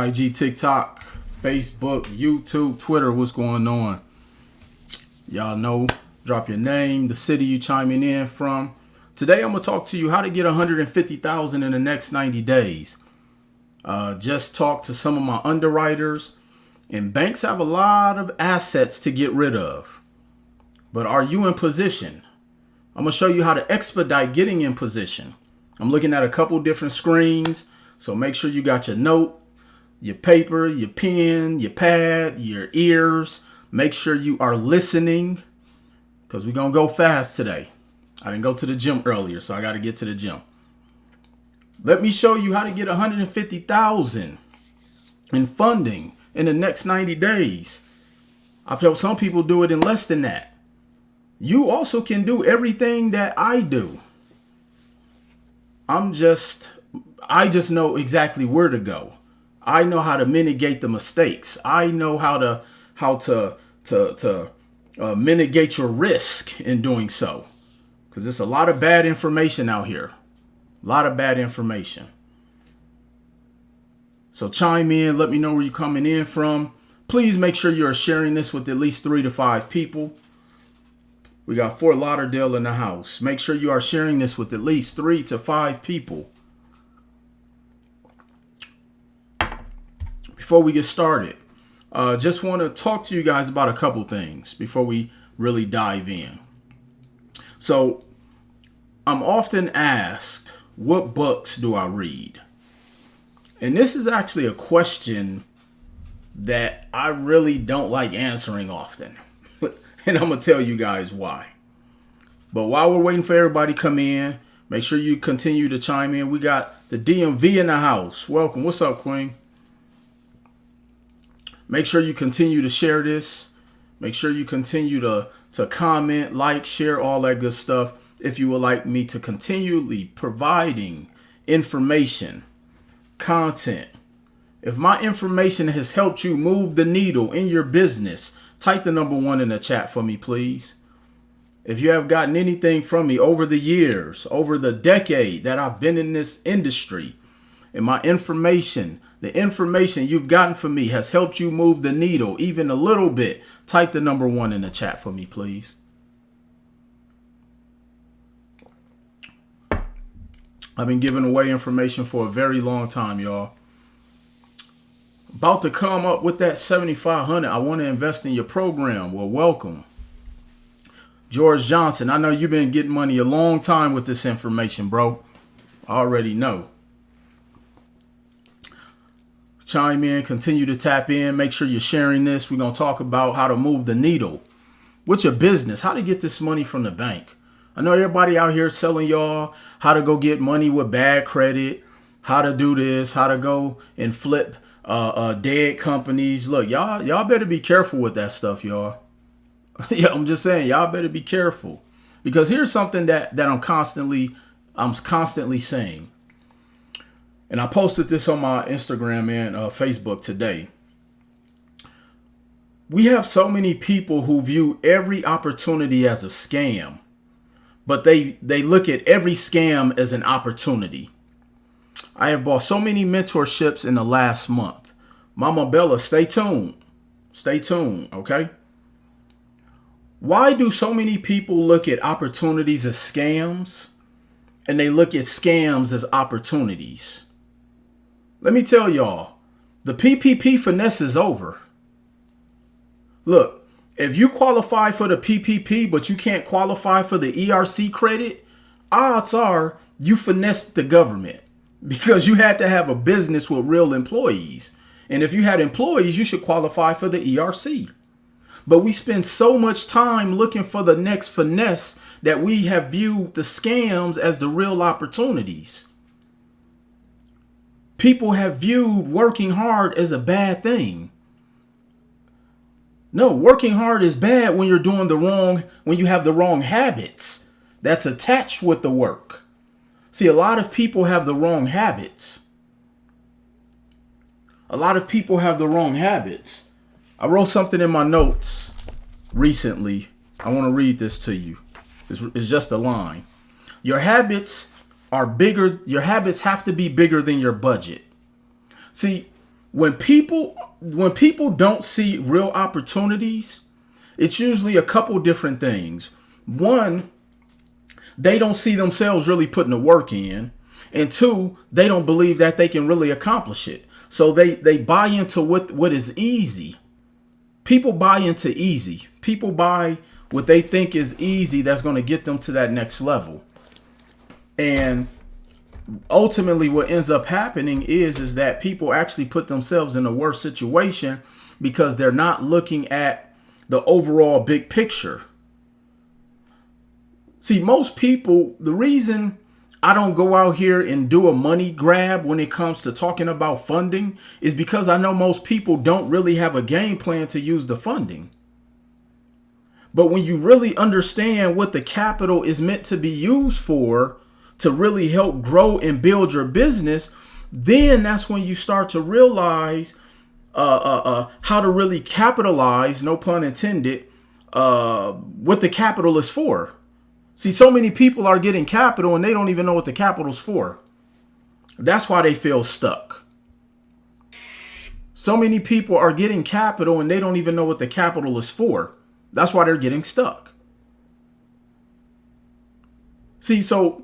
IG, TikTok, Facebook, YouTube, Twitter. What's going on? Y'all know, drop your name, the city you chiming in from. Today, I'm going to talk to you how to get 150,000 in the next 90 days. Just talk to some of my underwriters, and banks have a lot of assets to get rid of. But are you in position? I'm going to show you how to expedite getting in position. I'm looking at a couple different screens, so make sure you got your note, your paper, your pen, your pad, your ears. Make sure you are listening, because we're going to go fast today. I didn't go to the gym earlier, so I got to get to the gym. Let me show you how to get 150,000 in funding in the next 90 days. I've helped some people do it in less than that. You also can do everything that I do. I just know exactly where to go. I know how to mitigate the mistakes. I know how to mitigate your risk in doing so. Because there's a lot of bad information out here. A lot of bad information. So chime in. Let me know where you're coming in from. Please make sure you're sharing this with at least 3 to 5 people. We got Fort Lauderdale in the house. Make sure you are sharing this with at least 3 to 5 people. Before we get started, just want to talk to you guys about a couple things before we really dive in. So I'm often asked, what books do I read? And this is actually a question that I really don't like answering often. And I'm going to tell you guys why. But while we're waiting for everybody to come in, make sure you continue to chime in. We got the DMV in the house. Welcome. What's up, Queen? Make sure you continue to share this. Make sure you continue to comment, like, share, all that good stuff. If you would like me to continually providing information, content. If my information has helped you move the needle in your business, type the number 1 in the chat for me, please. If you have gotten anything from me over the years, over the decade that I've been in this industry, and my information, the information you've gotten from me has helped you move the needle even a little bit, type the number 1 in the chat for me, please. I've been giving away information for a very long time, y'all. About to come up with that 7,500. I want to invest in your program. Well, welcome. George Johnson, I know you've been getting money a long time with this information, bro. I already know. Chime in, continue to tap in. Make sure you're sharing this. We're going to talk about how to move the needle with your business, how to get this money from the bank. I know everybody out here selling y'all how to go get money with bad credit, how to do this, how to go and flip dead companies. Look, y'all better be careful with that stuff, y'all. Yeah, I'm just saying, y'all better be careful, because here's something that I'm constantly saying. And I posted this on my Instagram and Facebook today. We have so many people who view every opportunity as a scam, but they look at every scam as an opportunity. I have bought so many mentorships in the last month. Mama Bella, stay tuned. Stay tuned, okay? Why do so many people look at opportunities as scams, and they look at scams as opportunities? Let me tell y'all, the PPP finesse is over. Look, if you qualify for the PPP, but you can't qualify for the ERC credit, odds are you finessed the government, because you had to have a business with real employees. And if you had employees, you should qualify for the ERC. But we spend so much time looking for the next finesse that we have viewed the scams as the real opportunities. People have viewed working hard as a bad thing. No, working hard is bad when you're doing when you have the wrong habits that's attached with the work. See, a lot of people have the wrong habits. A lot of people have the wrong habits. I wrote something in my notes recently. I want to read this to you. It's just a line. Your habits are bigger. Your habits have to be bigger than your budget. See, When people don't see real opportunities, it's usually a couple different things. One, they don't see themselves really putting the work in. And two, they don't believe that they can really accomplish it. So they buy into what is easy. People buy into easy. People buy what they think is easy that's going to get them to that next level. And ultimately what ends up happening is that people actually put themselves in a worse situation because they're not looking at the overall big picture. See, most people, the reason I don't go out here and do a money grab when it comes to talking about funding is because I know most people don't really have a game plan to use the funding. But when you really understand what the capital is meant to be used for, to really help grow and build your business, then that's when you start to realize how to really capitalize, no pun intended, what the capital is for. See, so many people are getting capital and they don't even know what the capital's for. That's why they feel stuck. So many people are getting capital and they don't even know what the capital is for. That's why they're getting stuck. See, so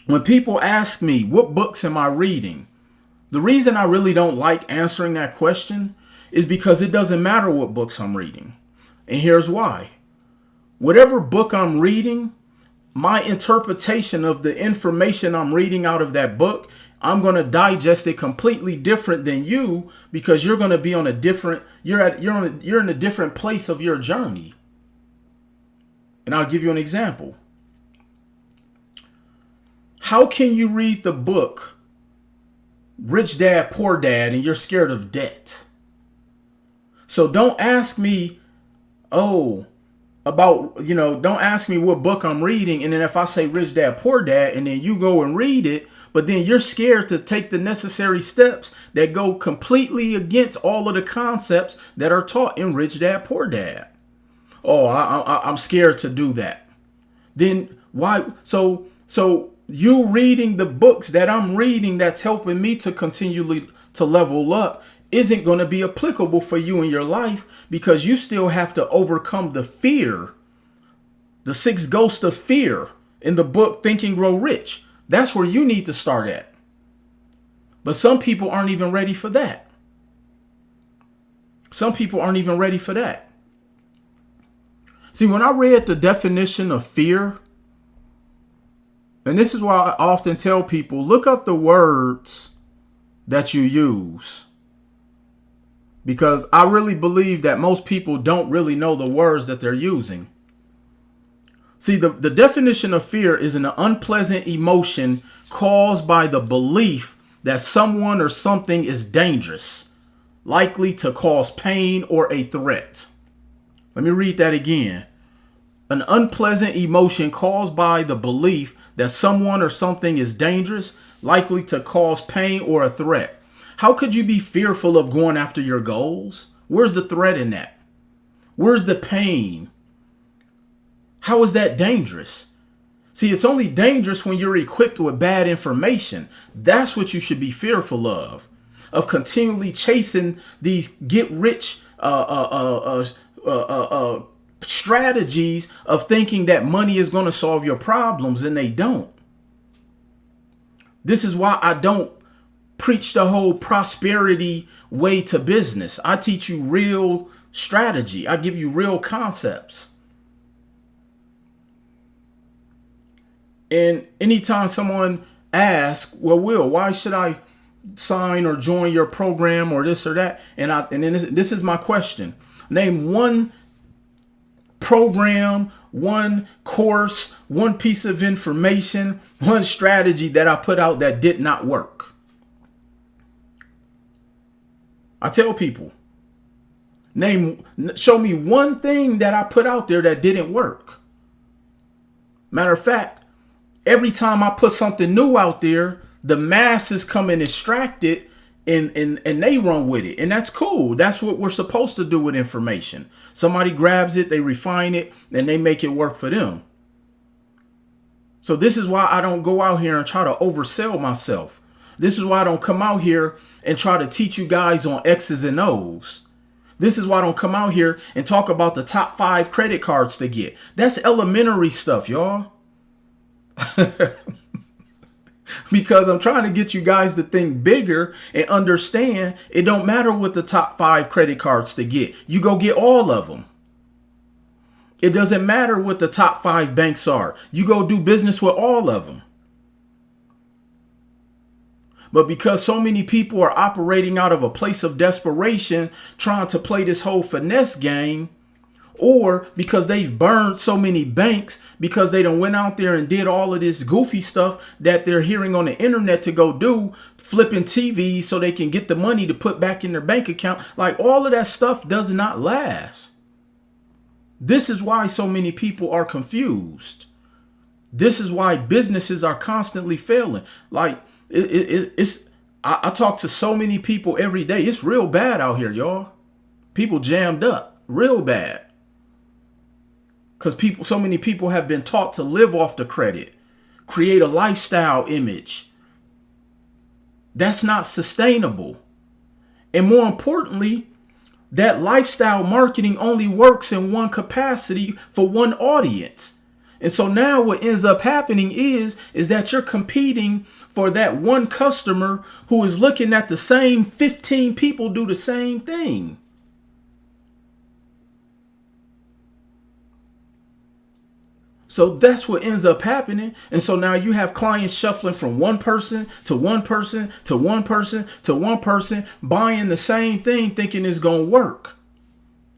when people ask me, what books am I reading? The reason I really don't like answering that question is because it doesn't matter what books I'm reading. And here's why. Whatever book I'm reading, my interpretation of the information I'm reading out of that book, I'm going to digest it completely different than you because you're going to be on a different, you're in a different place of your journey. And I'll give you an example. How can you read the book Rich Dad, Poor Dad and you're scared of debt? So don't ask me, don't ask me what book I'm reading. And then if I say Rich Dad, Poor Dad, and then you go and read it, but then you're scared to take the necessary steps that go completely against all of the concepts that are taught in Rich Dad, Poor Dad. Oh, I'm scared to do that. Then why? So you reading the books that I'm reading that's helping me to continually to level up isn't going to be applicable for you in your life because you still have to overcome the fear, the 6 ghosts of fear in the book Think and Grow Rich. That's where you need to start at. But some people aren't even ready for that. Some people aren't even ready for that. See, when I read the definition of fear, and this is why I often tell people, look up the words that you use. Because I really believe that most people don't really know the words that they're using. See, the definition of fear is an unpleasant emotion caused by the belief that someone or something is dangerous, likely to cause pain or a threat. Let me read that again. An unpleasant emotion caused by the belief that someone or something is dangerous, likely to cause pain or a threat. How could you be fearful of going after your goals? Where's the threat in that? Where's the pain? How is that dangerous? See, it's only dangerous when you're equipped with bad information. That's what you should be fearful of continually chasing these get rich strategies of thinking that money is going to solve your problems, and they don't. This is why I don't preach the whole prosperity way to business. I teach you real strategy. I give you real concepts. And anytime someone asks, well, Will, why should I sign or join your program or this or that? And then this is my question. Name one program, one course, one piece of information, one strategy that I put out that did not work. I tell people, show me one thing that I put out there that didn't work. Matter of fact, every time I put something new out there, the masses come and extract it and they run with it. And that's cool. That's what we're supposed to do with information. Somebody grabs it, they refine it, and they make it work for them. So this is why I don't go out here and try to oversell myself. This is why I don't come out here and try to teach you guys on X's and O's. This is why I don't come out here and talk about the top 5 credit cards to get. That's elementary stuff, y'all. Because I'm trying to get you guys to think bigger and understand it don't matter what the top 5 credit cards to get. You go get all of them. It doesn't matter what the top 5 banks are. You go do business with all of them. But because so many people are operating out of a place of desperation, trying to play this whole finesse game, or because they've burned so many banks because they done went out there and did all of this goofy stuff that they're hearing on the internet to go do, flipping TVs so they can get the money to put back in their bank account. Like, all of that stuff does not last. This is why so many people are confused. This is why businesses are constantly failing. Like, I talk to so many people every day. It's real bad out here, y'all. People jammed up real bad. Because so many people have been taught to live off the credit, create a lifestyle image. That's not sustainable. And more importantly, that lifestyle marketing only works in one capacity for one audience. And so now what ends up happening is that you're competing for that one customer who is looking at the same 15 people do the same thing. So that's what ends up happening. And so now you have clients shuffling from one person to one person to one person to one person, buying the same thing thinking it's going to work.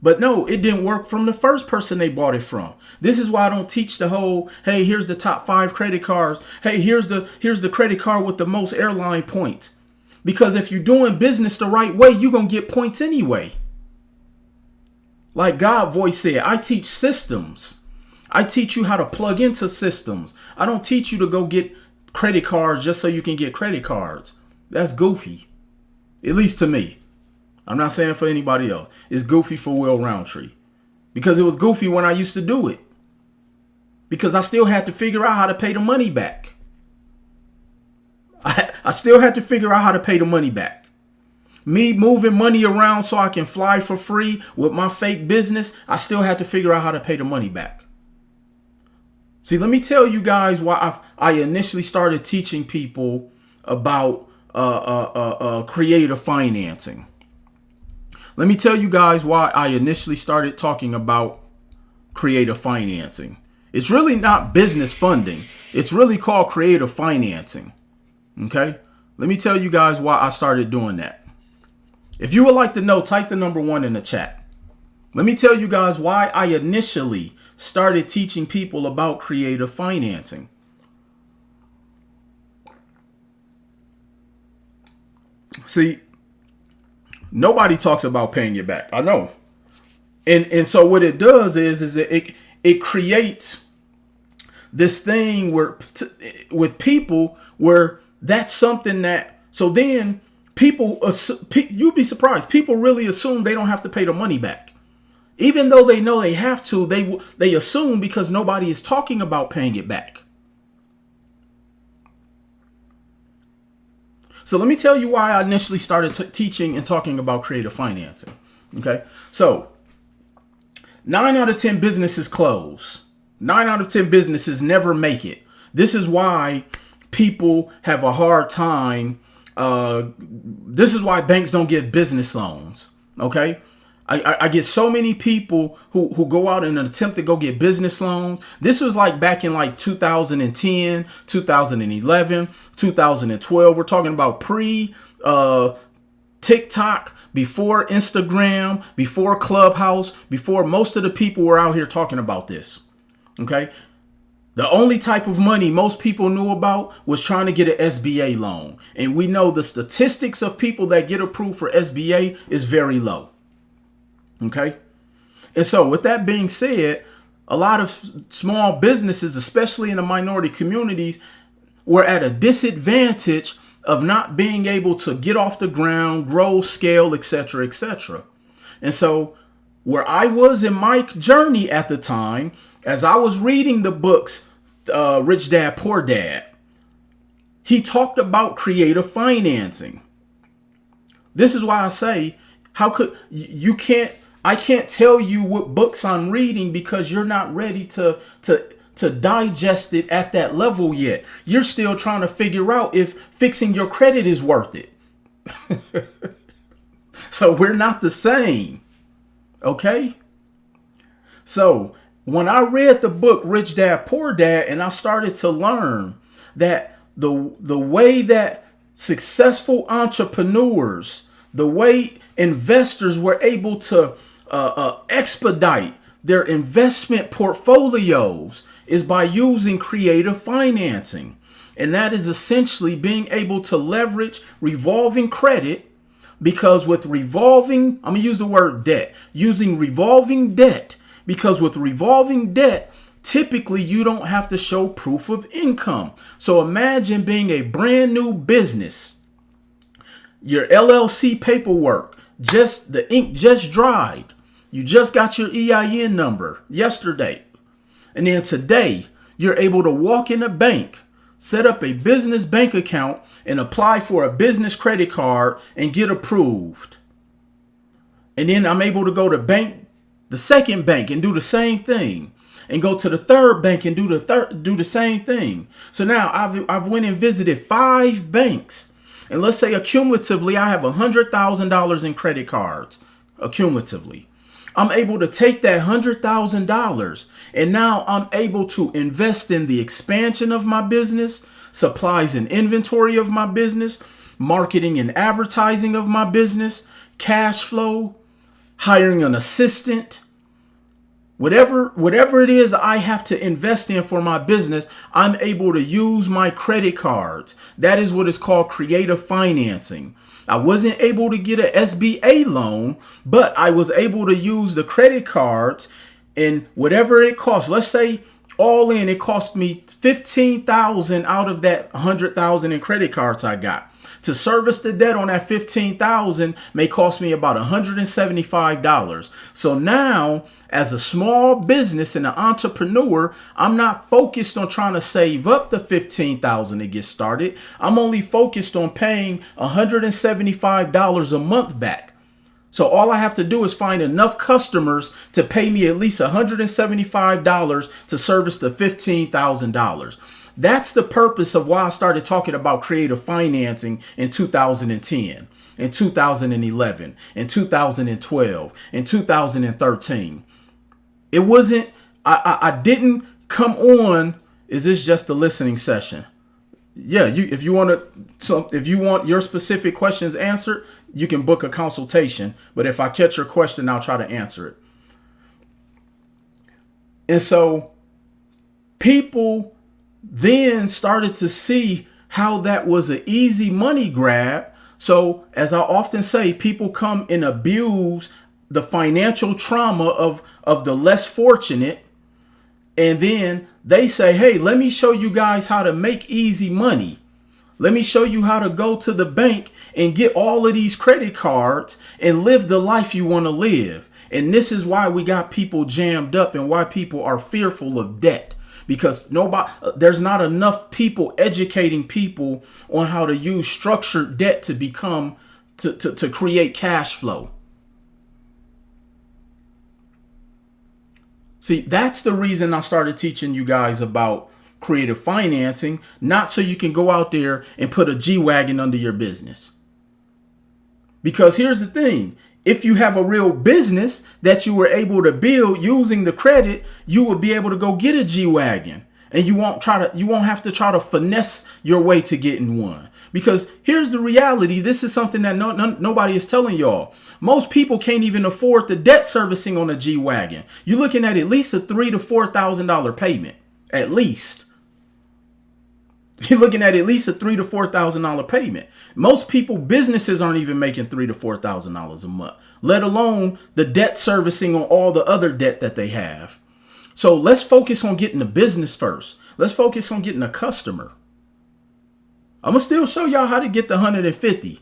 But no, it didn't work from the first person they bought it from. This is why I don't teach the whole, hey, here's the top 5 credit cards. Hey, here's the credit card with the most airline points. Because if you're doing business the right way, you're going to get points anyway. Like God Voice said, I teach systems. I teach you how to plug into systems. I don't teach you to go get credit cards just so you can get credit cards. That's goofy. At least to me. I'm not saying for anybody else. It's goofy for Will Roundtree. Because it was goofy when I used to do it. Because I still had to figure out how to pay the money back. I still had to figure out how to pay the money back. Me moving money around so I can fly for free with my fake business, I still had to figure out how to pay the money back. See, let me tell you guys why I initially started teaching people about creative financing. Let me tell you guys why I initially started talking about creative financing. It's really not business funding. It's really called creative financing. Okay? Let me tell you guys why I started doing that. If you would like to know, type the number 1 in the chat. Let me tell you guys why I initially started teaching people about creative financing. See, nobody talks about paying you back. I know. And so what it does is that it creates this thing where with people where that's something that, so then people, you'd be surprised. People really assume they don't have to pay the money back. Even though they know they have to, they assume because nobody is talking about paying it back. So let me tell you why I initially started teaching and talking about creative financing. Okay. So 9 out of 10 businesses close. 9 out of 10 businesses never make it. This is why people have a hard time. This is why banks don't give business loans. Okay. I get so many people who go out in an attempt to go get business loans. This was like back in like 2010, 2011, 2012. We're talking about TikTok, before Instagram, before Clubhouse, before most of the people were out here talking about this. Okay. The only type of money most people knew about was trying to get an SBA loan. And we know the statistics of people that get approved for SBA is very low. Okay. And so with that being said, a lot of small businesses, especially in the minority communities, were at a disadvantage of not being able to get off the ground, grow, scale, etc., etc. And so where I was in my journey at the time, as I was reading the books, Rich Dad, Poor Dad, he talked about creative financing. This is why I say, how could you can't, I can't tell you what books I'm reading because you're not ready to digest it at that level yet. You're still trying to figure out if fixing your credit is worth it. So we're not the same. Okay? So when I read the book Rich Dad Poor Dad, and I started to learn that the way that successful entrepreneurs, the way investors were able to expedite their investment portfolios is by using creative financing. And that is essentially being able to leverage revolving credit, because with revolving, I'm going to use the word debt, using revolving debt, because with revolving debt, typically you don't have to show proof of income. So imagine being a brand new business, your LLC paperwork, just the ink just dried. You just got your EIN number yesterday. And then today you're able to walk in a bank, set up a business bank account, and apply for a business credit card and get approved. And then I'm able to go to the second bank and do the same thing, and go to the third bank and do the same thing. So now I've went and visited 5 banks, and let's say accumulatively I have $100,000 in credit cards accumulatively. I'm able to take that $100,000 and now I'm able to invest in the expansion of my business, supplies and inventory of my business, marketing and advertising of my business, cash flow, hiring an assistant, whatever it is I have to invest in for my business, I'm able to use my credit cards. That is what is called creative financing. I wasn't able to get an SBA loan, but I was able to use the credit cards, and whatever it costs, let's say all in, it cost me $15,000 out of that $100,000 in credit cards I got. To service the debt on that $15,000 may cost me about $175. So now, as a small business and an entrepreneur, I'm not focused on trying to save up the $15,000 to get started. I'm only focused on paying $175 a month back. So all I have to do is find enough customers to pay me at least $175 to service the $15,000. That's the purpose of why I started talking about creative financing in 2010, in 2011, in 2012, in 2013. It wasn't, I didn't come on, is this just a listening session? Yeah, if you want your specific questions answered, you can book a consultation. But if I catch your question, I'll try to answer it. And so people then started to see how that was an easy money grab. So as I often say, people come and abuse the financial trauma of the less fortunate. And then they say, hey, let me show you guys how to make easy money. Let me show you how to go to the bank and get all of these credit cards and live the life you want to live. And this is why we got people jammed up and why people are fearful of debt. Because there's not enough people educating people on how to use structured debt to become, to create cash flow. See, that's the reason I started teaching you guys about creative financing, not so you can go out there and put a G-Wagon under your business. Because here's the thing. If you have a real business that you were able to build using the credit, you will be able to go get a G-Wagon, and you won't have to try to finesse your way to getting one. Because here's the reality. This is something that nobody is telling y'all. Most people can't even afford the debt servicing on a G-Wagon. You're looking at least a $3,000 to $4,000 payment. At least. You're looking at least a $3,000 to $4,000 payment. Most people, businesses aren't even making $3,000 to $4,000 a month, let alone the debt servicing on all the other debt that they have. So let's focus on getting the business first. Let's focus on getting a customer. I'm going to still show y'all how to get the 150.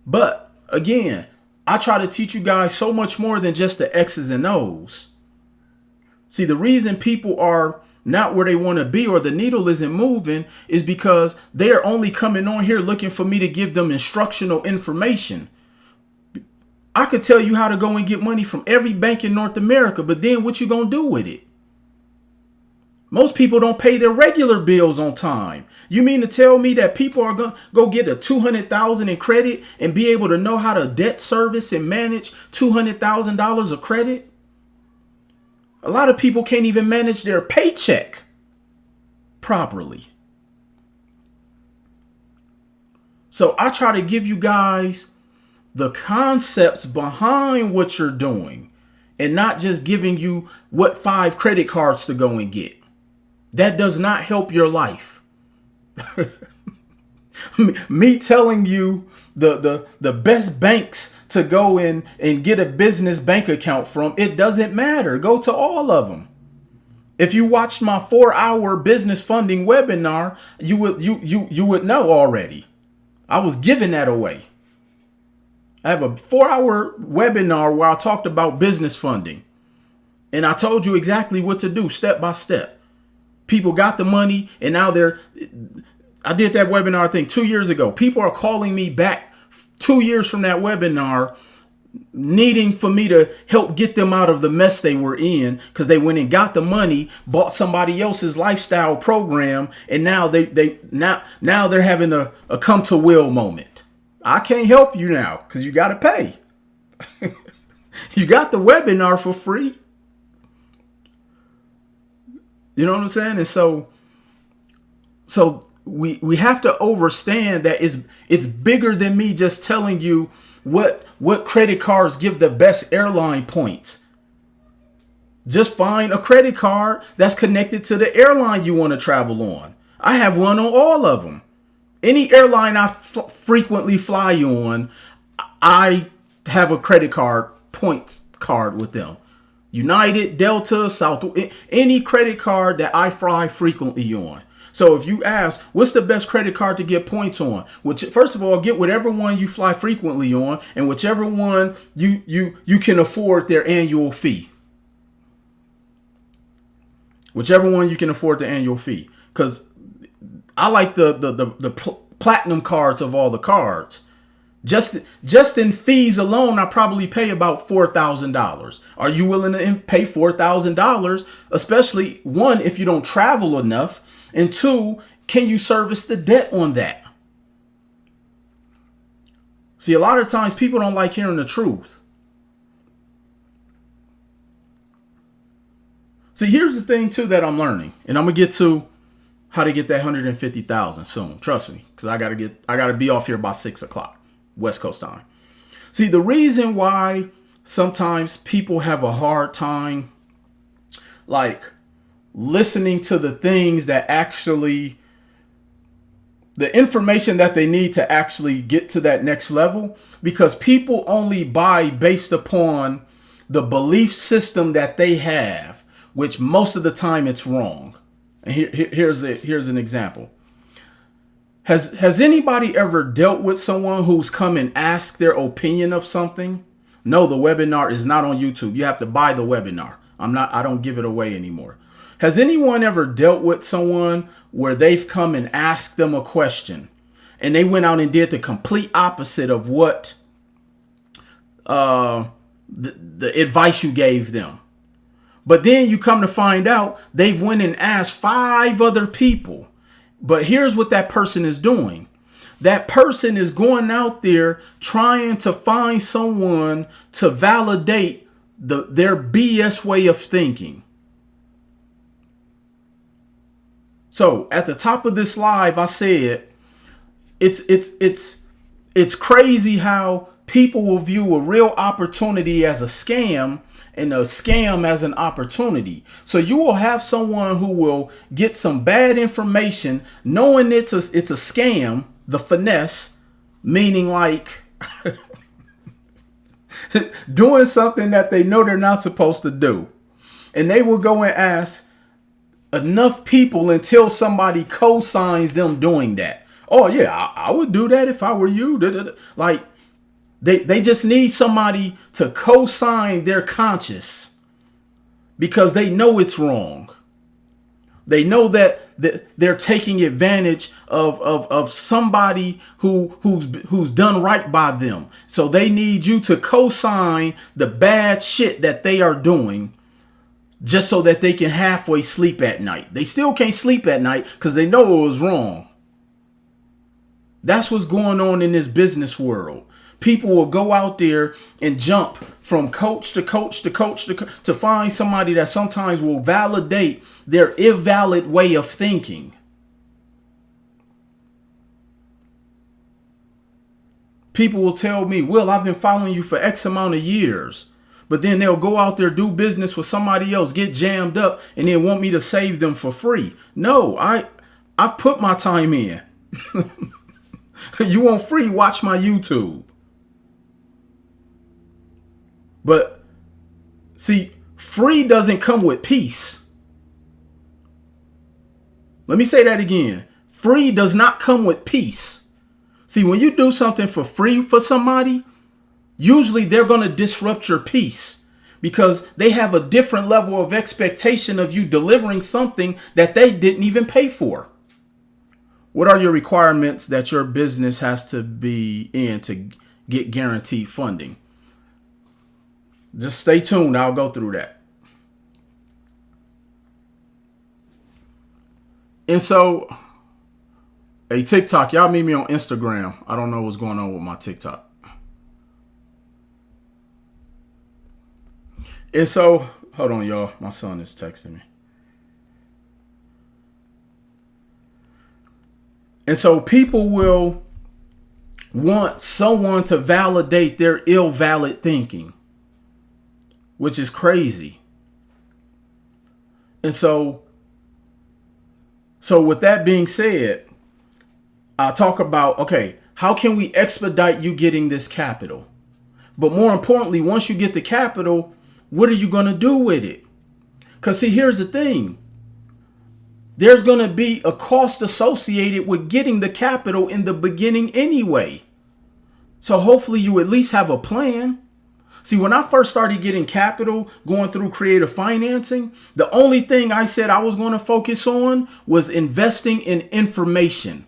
But again, I try to teach you guys so much more than just the X's and O's. See, the reason people are not where they want to be, or the needle isn't moving, is because they are only coming on here looking for me to give them instructional information. I could tell you how to go and get money from every bank in North America, but then what you gonna do with it? Most people don't pay their regular bills on time. You mean to tell me that people are going to go get a $200,000 in credit and be able to know how to debt service and manage $200,000 of credit? A lot of people can't even manage their paycheck properly. So I try to give you guys the concepts behind what you're doing and not just giving you what 5 credit cards to go and get. That does not help your life. Me telling you the best banks to go in and get a business bank account from, it doesn't matter. Go to all of them. If you watched my 4-hour business funding webinar, you would know already. I was giving that away. I have a 4-hour webinar where I talked about business funding. And I told you exactly what to do step by step. People got the money and now I did that webinar, I think 2 years ago. People are calling me back 2 years from that webinar, needing for me to help get them out of the mess they were in because they went and got the money, bought somebody else's lifestyle program, and now they're having a come to will moment. I can't help you now because you got to pay. You got the webinar for free. You know what I'm saying? And so we have to understand that it's bigger than me just telling you what credit cards give the best airline points. Just find a credit card that's connected to the airline you want to travel on. I have one on all of them. Any airline I frequently fly on, I have a credit card points card with them. United, Delta, South, any credit card that I fly frequently on. So if you ask, what's the best credit card to get points on? Which, first of all, get whatever one you fly frequently on, and whichever one you can afford their annual fee. Whichever one you can afford the annual fee. Because I like the platinum cards of all the cards. Just in fees alone, I probably pay about $4,000. Are you willing to pay $4,000? Especially, one, if you don't travel enough, and two, can you service the debt on that? See, a lot of times people don't like hearing the truth. See, here's the thing too that I'm learning, and I'm gonna get to how to get that 150,000 soon. Trust me, because I gotta be off here by 6 o'clock. West Coast time. See, the reason why sometimes people have a hard time like listening to the things that actually, the information that they need to actually get to that next level, because people only buy based upon the belief system that they have, which most of the time it's wrong. And here's an example. Has anybody ever dealt with someone who's come and asked their opinion of something? No, the webinar is not on YouTube. You have to buy the webinar. I don't give it away anymore. Has anyone ever dealt with someone where they've come and asked them a question and they went out and did the complete opposite of what the advice you gave them? But then you come to find out they've went and asked 5 other people. But here's what that person is doing. That person is going out there trying to find someone to validate their BS way of thinking. So at the top of this live, I said, it's crazy how people will view a real opportunity as a scam and a scam as an opportunity. So you will have someone who will get some bad information knowing it's a scam, the finesse, meaning like doing something that they know they're not supposed to do. And they will go and ask enough people until somebody co-signs them doing that. Oh yeah, I would do that if I were you. Like, They just need somebody to co-sign their conscience because they know it's wrong. They know that they're taking advantage of somebody who's done right by them. So they need you to co-sign the bad shit that they are doing just so that they can halfway sleep at night. They still can't sleep at night because they know it was wrong. That's what's going on in this business world. People will go out there and jump from coach to coach to coach to find somebody that sometimes will validate their invalid way of thinking. People will tell me, Will, I've been following you for X amount of years. But then they'll go out there, do business with somebody else, get jammed up, and then want me to save them for free. No, I've put my time in. You want free, watch my YouTube. But see, free doesn't come with peace. Let me say that again. Free does not come with peace. See, when you do something for free for somebody, usually they're going to disrupt your peace because they have a different level of expectation of you delivering something that they didn't even pay for. What are your requirements that your business has to be in to get guaranteed funding? Just stay tuned. I'll go through that. And so, hey, TikTok, y'all meet me on Instagram. I don't know what's going on with my TikTok. And so, hold on, y'all. My son is texting me. And so people will want someone to validate their ill-valid thinking, which is crazy. And so with that being said, I talk about, okay, how can we expedite you getting this capital? But more importantly, once you get the capital, what are you going to do with it? Because see, here's the thing. There's going to be a cost associated with getting the capital in the beginning anyway. So hopefully you at least have a plan. See, when I first started getting capital, going through creative financing, the only thing I said I was going to focus on was investing in information.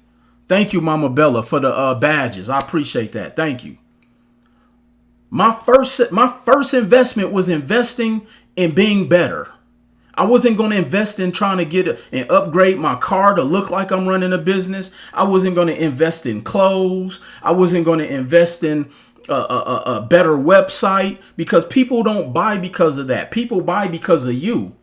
Thank you, Mama Bella, for the badges. I appreciate that. Thank you. My first investment was investing in being better. I wasn't going to invest in trying to get and upgrade my car to look like I'm running a business. I wasn't going to invest in clothes. I wasn't going to invest in a better website because people don't buy because of that. People buy because of you.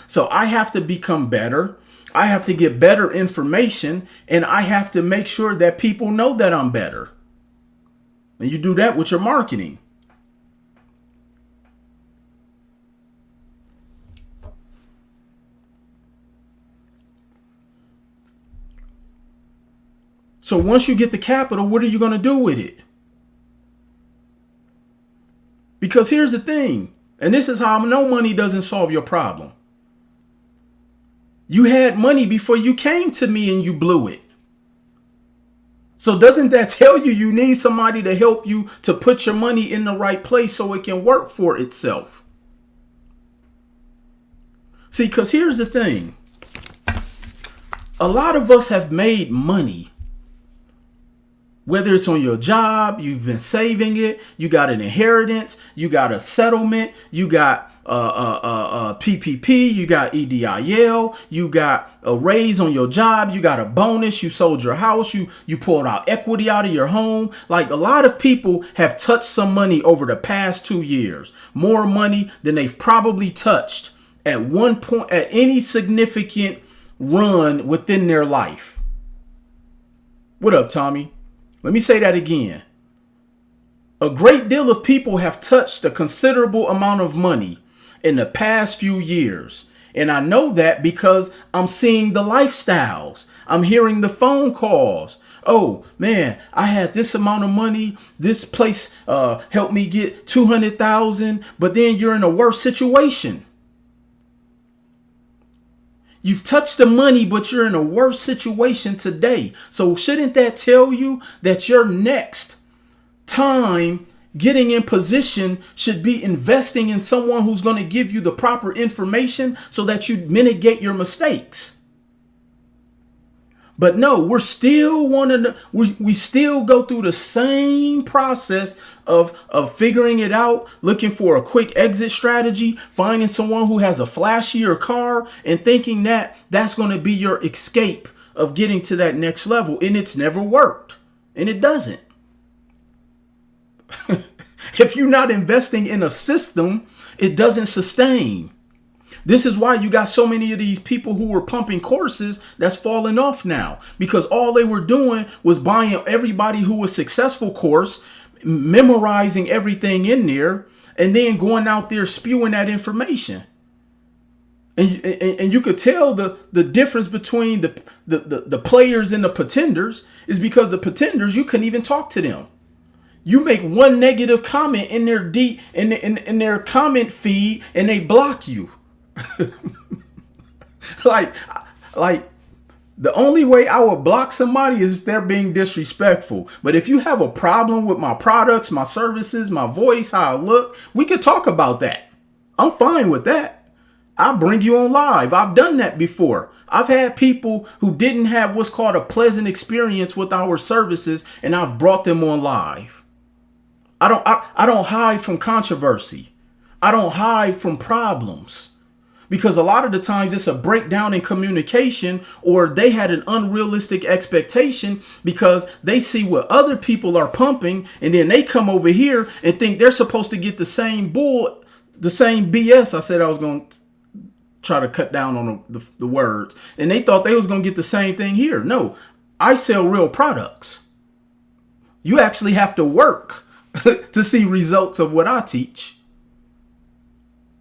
So I have to become better. I have to get better information, and I have to make sure that people know that I'm better. And you do that with your marketing. So once you get the capital, what are you going to do with it? Because here's the thing, and this is how I know money doesn't solve your problem. You had money before you came to me and you blew it. So doesn't that tell you you need somebody to help you to put your money in the right place so it can work for itself? See, because here's the thing. A lot of us have made money. Whether it's on your job, you've been saving it, you got an inheritance, you got a settlement, you got PPP, you got EDIL, you got a raise on your job, you got a bonus, you sold your house, you pulled out equity out of your home. Like a lot of people have touched some money over the past 2 years, more money than they've probably touched at one point at any significant run within their life. What up, Tommy? Let me say that again. A great deal of people have touched a considerable amount of money in the past few years. And I know that because I'm seeing the lifestyles. I'm hearing the phone calls. Oh, man, I had this amount of money. This place helped me get 200,000. But then you're in a worse situation. You've touched the money, but you're in a worse situation today. So shouldn't that tell you that your next time getting in position should be investing in someone who's going to give you the proper information so that you mitigate your mistakes? But no, we're still wanting to, we still go through the same process of figuring it out, looking for a quick exit strategy, finding someone who has a flashier car and thinking that that's going to be your escape of getting to that next level. And it's never worked. And it doesn't. If you're not investing in a system, it doesn't sustain. This is why you got so many of these people who were pumping courses that's falling off now, because all they were doing was buying everybody who was successful course, memorizing everything in there, and then going out there spewing that information. And you could tell the difference between the players and the pretenders is because the pretenders, you couldn't even talk to them. You make one negative comment in their in their comment feed and they block you. like the only way I would block somebody is if they're being disrespectful. But if you have a problem with my products, my services, my voice, how I look, we could talk about that. I'm fine with that. I'll bring you on live. I've done that before. I've had people who didn't have what's called a pleasant experience with our services, and I've brought them on live. I don't hide from controversy. I don't hide from problems. Because a lot of the times it's a breakdown in communication, or they had an unrealistic expectation because they see what other people are pumping, and then they come over here and think they're supposed to get the same BS. I said I was going to try to cut down on the words, and they thought they was going to get the same thing here. No, I sell real products. You actually have to work to see results of what I teach.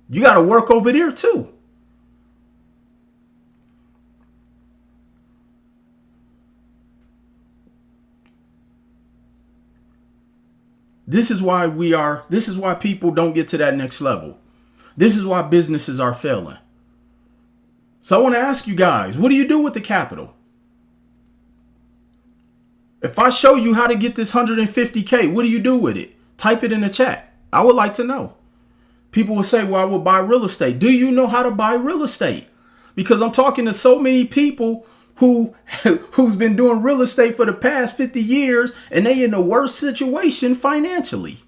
You got to work over there too. This is why people don't get to that next level. This is why businesses are failing. So I want to ask you guys, what do you do with the capital? If I show you how to get this 150K, what do you do with it? Type it in the chat. I would like to know. People will say, well, I will buy real estate. Do you know how to buy real estate? Because I'm talking to so many people who's been doing real estate for the past 50 years and they in the worst situation financially.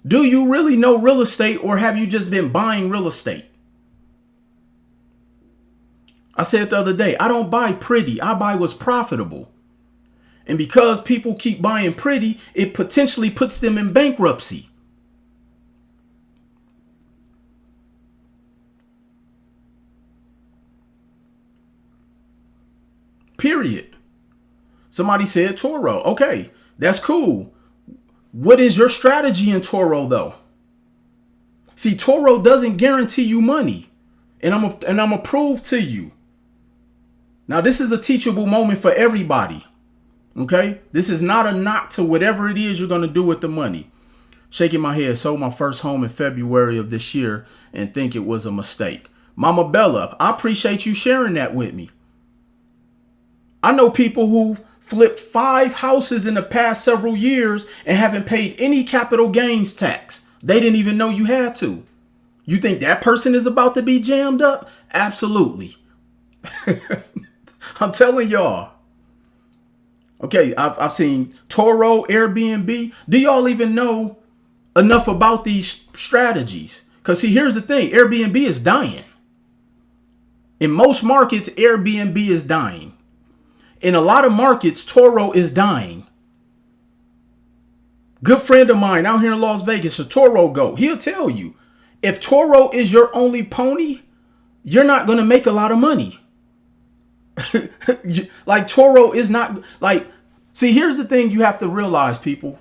Do you really know real estate, or have you just been buying real estate? I said the other day, I don't buy pretty. I buy what's profitable. And because people keep buying pretty, it potentially puts them in bankruptcy. Period. Somebody said Toro. Okay, that's cool. What is your strategy in Toro though? See, Toro doesn't guarantee you money. And I'm gonna prove to you. Now, this is a teachable moment for everybody. Okay? This is not a knock to whatever it is you're going to do with the money. Shaking my head, sold my first home in February of this year and think it was a mistake. Mama Bella, I appreciate you sharing that with me. I know people who flipped 5 houses in the past several years and haven't paid any capital gains tax. They didn't even know you had to. You think that person is about to be jammed up? Absolutely. I'm telling y'all. Okay, I've seen Toro, Airbnb. Do y'all even know enough about these strategies? Because see, here's the thing. Airbnb is dying. In most markets, Airbnb is dying. In a lot of markets, Toro is dying. Good friend of mine out here in Las Vegas, a Toro goat. He'll tell you, if Toro is your only pony, you're not going to make a lot of money. Like Toro is not like, see, here's the thing you have to realize, people.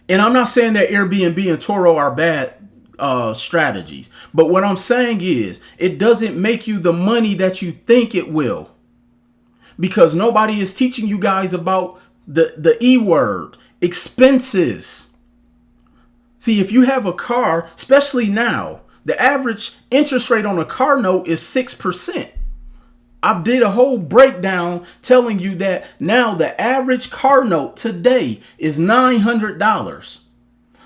And I'm not saying that Airbnb and Toro are bad strategies. But what I'm saying is it doesn't make you the money that you think it will. Because nobody is teaching you guys about the E word, expenses. See, if you have a car, especially now, the average interest rate on a car note is 6%. I did a whole breakdown telling you that now the average car note today is $900.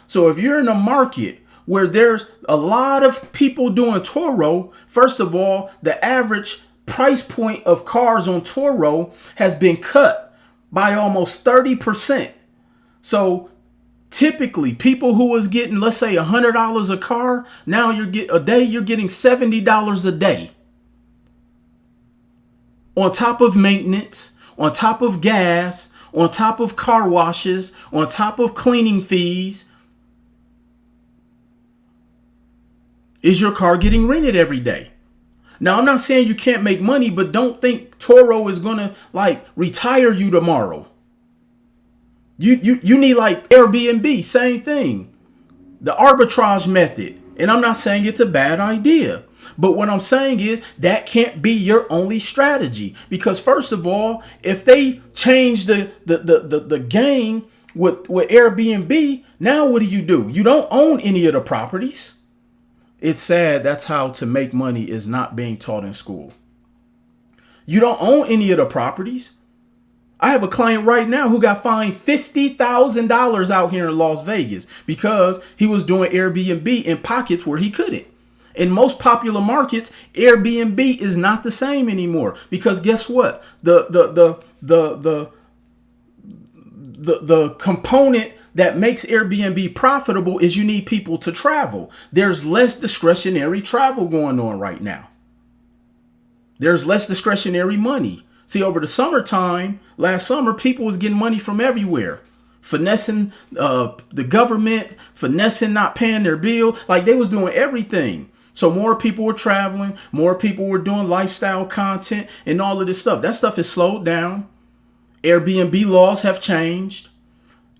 So if you're in a market where there's a lot of people doing Toro, first of all, the average price point of cars on Turo has been cut by almost 30%. So typically people who was getting, let's say $100 a car, now you're getting $70 a day. On top of maintenance, on top of gas, on top of car washes, on top of cleaning fees. Is your car getting rented every day? Now, I'm not saying you can't make money, but don't think Turo is going to like retire you tomorrow. You need like Airbnb, same thing. The arbitrage method. And I'm not saying it's a bad idea. But what I'm saying is that can't be your only strategy. Because first of all, if they change the game with Airbnb, now what do? You don't own any of the properties. It's sad that's how to make money is not being taught in school. You don't own any of the properties. I have a client right now who got fined $50,000 out here in Las Vegas because he was doing Airbnb in pockets where he couldn't. In most popular markets, Airbnb is not the same anymore because guess what? The component that makes Airbnb profitable is you need people to travel. There's less discretionary travel going on right now. There's less discretionary money. See, over the summertime, last summer, people was getting money from everywhere. Finessing the government, finessing not paying their bill. Like they was doing everything. So more people were traveling, more people were doing lifestyle content and all of this stuff. That stuff has slowed down. Airbnb laws have changed.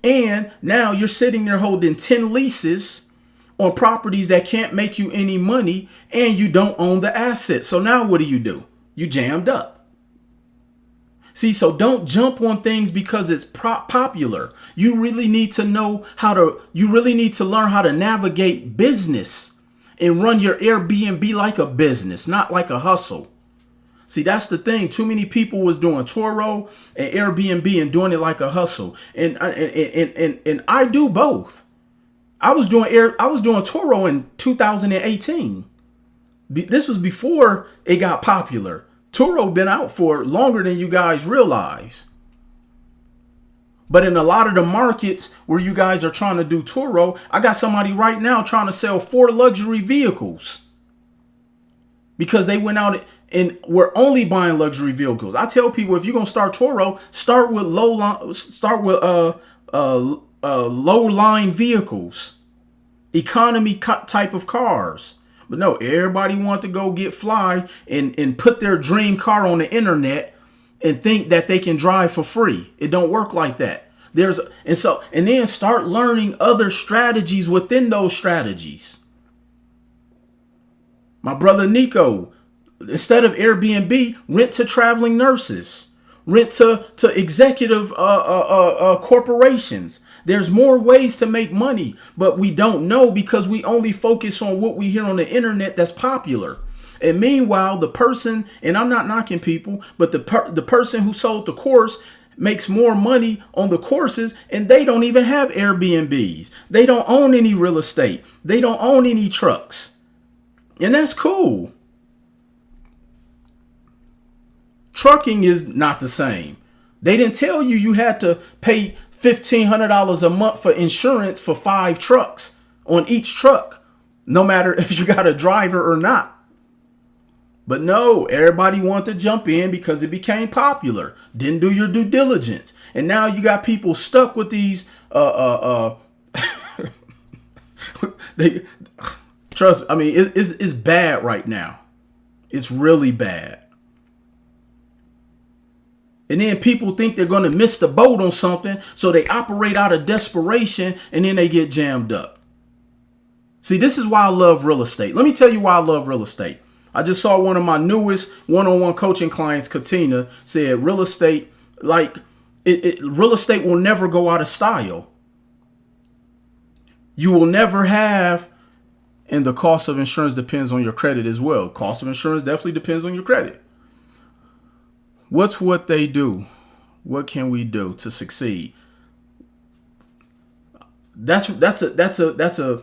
And now you're sitting there holding 10 leases on properties that can't make you any money and you don't own the asset. So now what do? You jammed up. See, so don't jump on things because it's popular. You really need to learn how to navigate business and run your Airbnb like a business, not like a hustle. See, that's the thing. Too many people was doing Turo and Airbnb and doing it like a hustle. And I do both. I was doing Turo in 2018. This was before it got popular. Turo been out for longer than you guys realize. But in a lot of the markets where you guys are trying to do Turo, I got somebody right now trying to sell 4 luxury vehicles because they went out and we're only buying luxury vehicles. I tell people if you're gonna start Turo, start with low line vehicles, economy type of cars. But no, everybody want to go get fly and put their dream car on the internet and think that they can drive for free. It don't work like that. And then start learning other strategies within those strategies. My brother Nico, instead of Airbnb, rent to traveling nurses, rent to executive corporations. There's more ways to make money, but we don't know because we only focus on what we hear on the internet that's popular. And meanwhile, the person, and I'm not knocking people, but the person who sold the course makes more money on the courses and they don't even have Airbnbs. They don't own any real estate. They don't own any trucks. And that's cool. Trucking is not the same. They didn't tell you had to pay $1,500 a month for insurance for 5 trucks on each truck, no matter if you got a driver or not. But no, everybody wanted to jump in because it became popular. Didn't do your due diligence. And now you got people stuck with these trust, I mean, it's bad right now. It's really bad. And then people think they're going to miss the boat on something, so they operate out of desperation and then they get jammed up. See, this is why I love real estate. Let me tell you why I love real estate. I just saw one of my newest one-on-one coaching clients, Katina, said real estate, real estate will never go out of style. You will never have, and the cost of insurance depends on your credit as well. Cost of insurance definitely depends on your credit. What's what they do? What can we do to succeed? That's a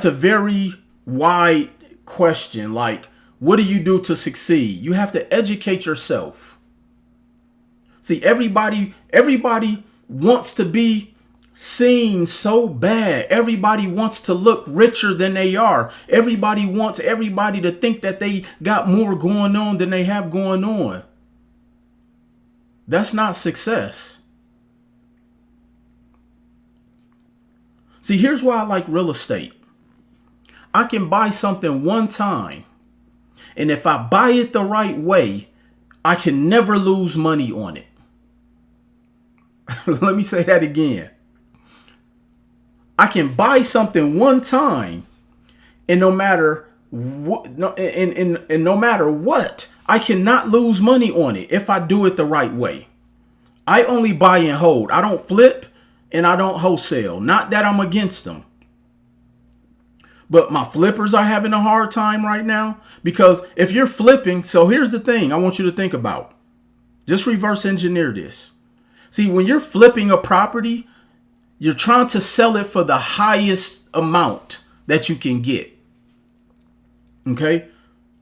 very wide question. Like, What do you do to succeed? You have to educate yourself. See, everybody wants to be seen so bad. Everybody wants to look richer than they are. Everybody wants everybody to think that they got more going on than they have going on. That's not success. See, here's why I like real estate. I can buy something one time, and if I buy it the right way, I can never lose money on it. Let me say that again. I can buy something one time, and no matter what, and no matter what, I cannot lose money on it if I do it the right way. I only buy and hold. I don't flip and I don't wholesale. Not that I'm against them. But my flippers are having a hard time right now, because if you're flipping, so here's the thing I want you to think about. Just reverse engineer this. See, when you're flipping a property, you're trying to sell it for the highest amount that you can get. Okay?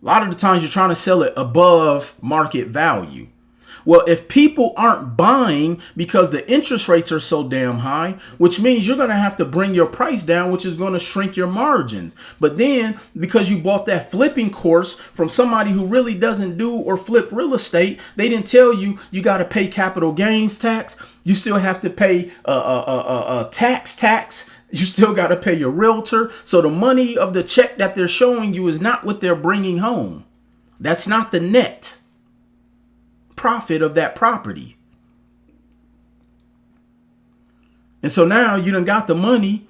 A lot of the times you're trying to sell it above market value. Well, if people aren't buying because the interest rates are so damn high, which means you're going to have to bring your price down, which is going to shrink your margins. But then because you bought that flipping course from somebody who really doesn't do or flip real estate, they didn't tell you you got to pay capital gains tax. You still have to pay tax. You still got to pay your realtor. So the money of the check that they're showing you is not what they're bringing home. That's not the net profit of that property. And so now you done got the money.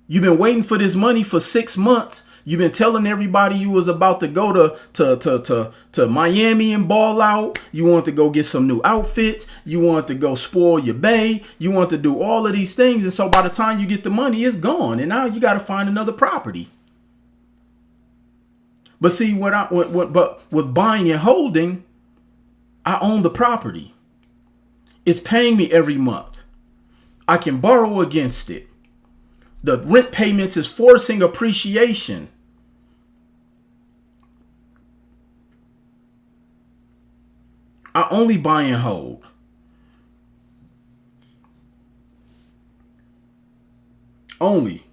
You've been waiting for this money for 6 months. You've been telling everybody you was about to go to Miami and ball out. You want to go get some new outfits. You want to go spoil your bae. You want to do all of these things. And so by the time you get the money, it's gone. And now you got to find another property. But see, but with buying and holding, I own the property. It's paying me every month. I can borrow against it. The rent payments is forcing appreciation. I only buy and hold. Only.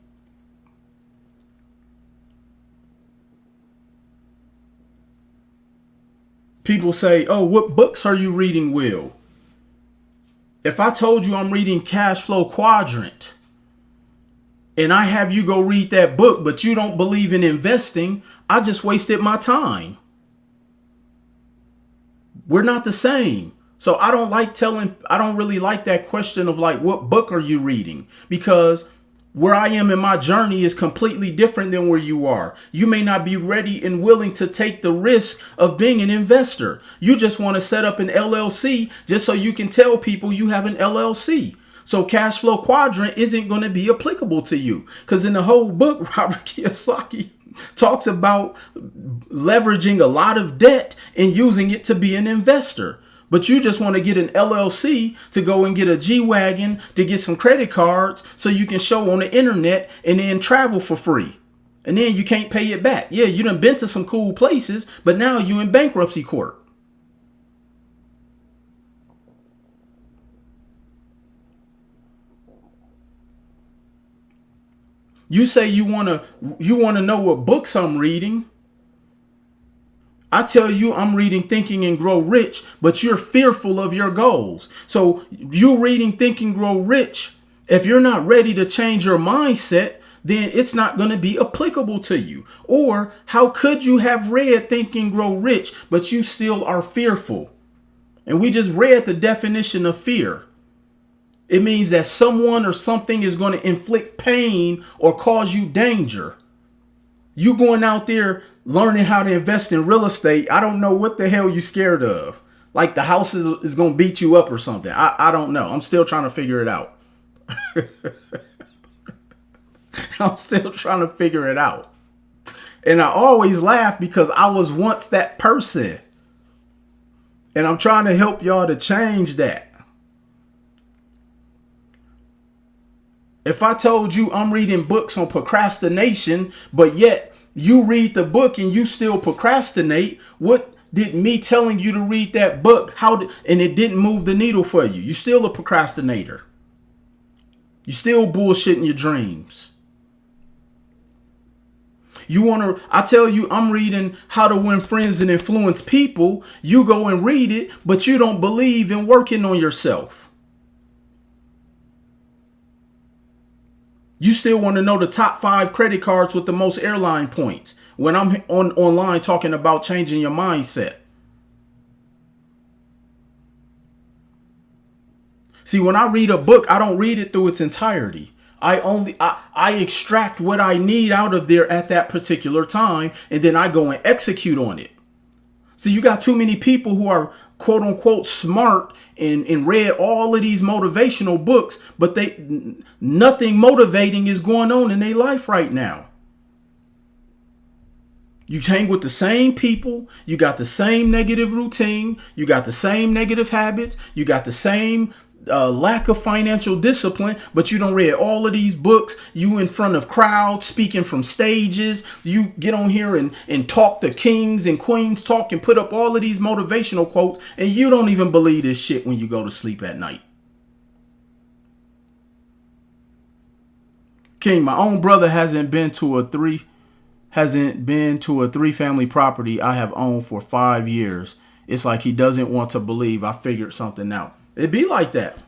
People say, oh, what books are you reading, Will? If I told you I'm reading Cash Flow Quadrant and I have you go read that book, but you don't believe in investing, I just wasted my time. We're not the same. So I don't really like that question of like, what book are you reading? Because where I am in my journey is completely different than where you are. You may not be ready and willing to take the risk of being an investor. You just want to set up an LLC just so you can tell people you have an LLC. So cash flow quadrant isn't going to be applicable to you, because in the whole book, Robert Kiyosaki talks about leveraging a lot of debt and using it to be an investor. But you just want to get an LLC to go and get a G-Wagon, to get some credit cards so you can show on the internet and then travel for free. And then you can't pay it back. Yeah, you done been to some cool places, but now you in bankruptcy court. You say you want to know what books I'm reading. I tell you I'm reading Think and Grow Rich, but you're fearful of your goals. So you reading Think and Grow Rich, if you're not ready to change your mindset, then it's not going to be applicable to you. Or how could you have read Think and Grow Rich, but you still are fearful? And we just read the definition of fear. It means that someone or something is going to inflict pain or cause you danger. You going out there learning how to invest in real estate, I don't know what the hell you're scared of. Like the house is going to beat you up or something. I don't know. I'm still trying to figure it out. I'm still trying to figure it out. And I always laugh because I was once that person. And I'm trying to help y'all to change that. If I told you I'm reading books on procrastination, but yet You read the book and you still procrastinate. What did me telling you to read that book, and it didn't move the needle for you? You still a procrastinator. You still bullshitting your dreams. I tell you, I'm reading How to Win Friends and Influence People. You go and read it, but you don't believe in working on yourself. You still want to know the top 5 credit cards with the most airline points when I'm online talking about changing your mindset. See, when I read a book, I don't read it through its entirety. I extract what I need out of there at that particular time, and then I go and execute on it. See, you got too many people who are quote unquote smart and read all of these motivational books, but nothing motivating is going on in their life right now. You hang with the same people, you got the same negative routine, you got the same negative habits, you got the same lack of financial discipline, but you don't read all of these books. You in front of crowds, speaking from stages. You get on here and talk the kings and queens talk and put up all of these motivational quotes, and you don't even believe this shit when you go to sleep at night. King, my own brother hasn't been to a three family property I have owned for 5 years. It's like he doesn't want to believe I figured something out. It'd be like that.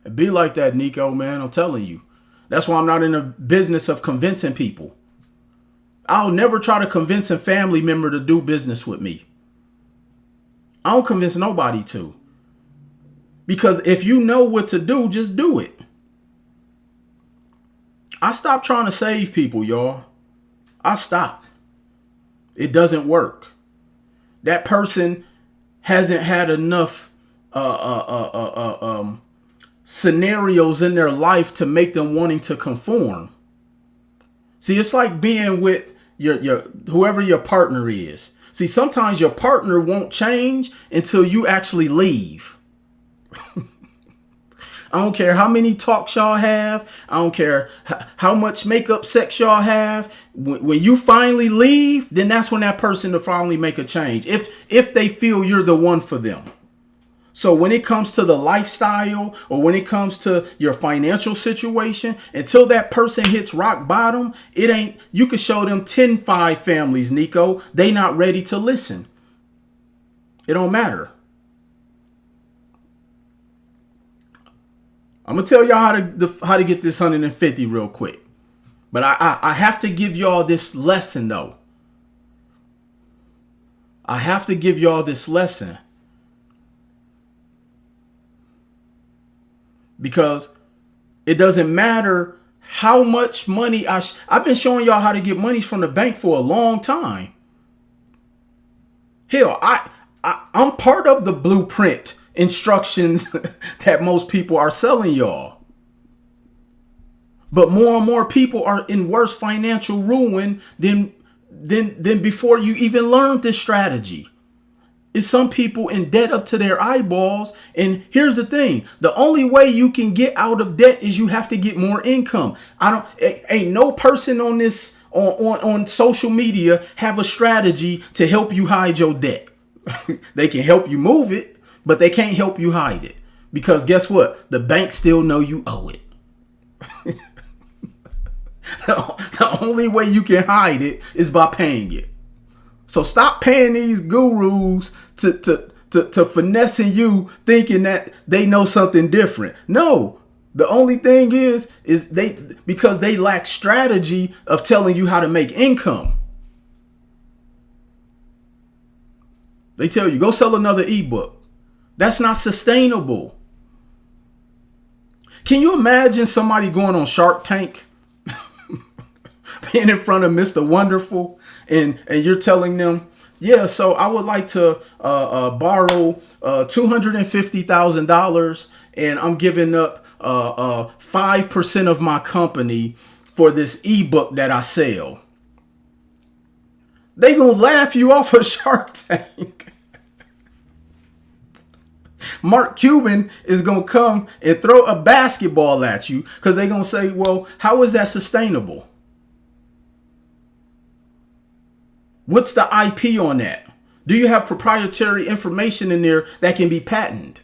It'd be like that, Nico, man. I'm telling you. That's why I'm not in the business of convincing people. I'll never try to convince a family member to do business with me. I don't convince nobody to. Because if you know what to do, just do it. I stopped trying to save people, y'all. I stopped. It doesn't work. That person hasn't had enough scenarios in their life to make them wanting to conform. See, it's like being with your whoever your partner is. See, sometimes your partner won't change until you actually leave. I don't care how many talks y'all have. I don't care how much makeup sex y'all have. When you finally leave, then that's when that person will finally make a change. If they feel you're the one for them. So when it comes to the lifestyle or when it comes to your financial situation, until that person hits rock bottom, you could show them 10-5 families, Nico. They not ready to listen. It don't matter. I'm going to tell y'all how to get this 150 real quick. But I have to give y'all this lesson, though. I have to give y'all this lesson. Because it doesn't matter how much money I've been showing y'all how to get money from the bank for a long time. Hell, I'm part of the blueprint instructions that most people are selling y'all. But more and more people are in worse financial ruin than before you even learned this strategy. Is some people in debt up to their eyeballs. And here's the thing. The only way you can get out of debt is you have to get more income. Ain't no person on this on social media have a strategy to help you hide your debt. They can help you move it, but they can't help you hide it. Because guess what? The bank still know you owe it. The only way you can hide it is by paying it. So stop paying these gurus to finessing you thinking that they know something different. No, the only thing is because they lack strategy of telling you how to make income. They tell you, go sell another ebook. That's not sustainable. Can you imagine somebody going on Shark Tank? Being in front of Mr. Wonderful and you're telling them, yeah, so I would like to borrow $250,000 and I'm giving up 5% of my company for this ebook that I sell. They gonna laugh you off of Shark Tank. Mark Cuban is gonna come and throw a basketball at you because they gonna say, well, how is that sustainable? What's the IP on that? Do you have proprietary information in there that can be patented?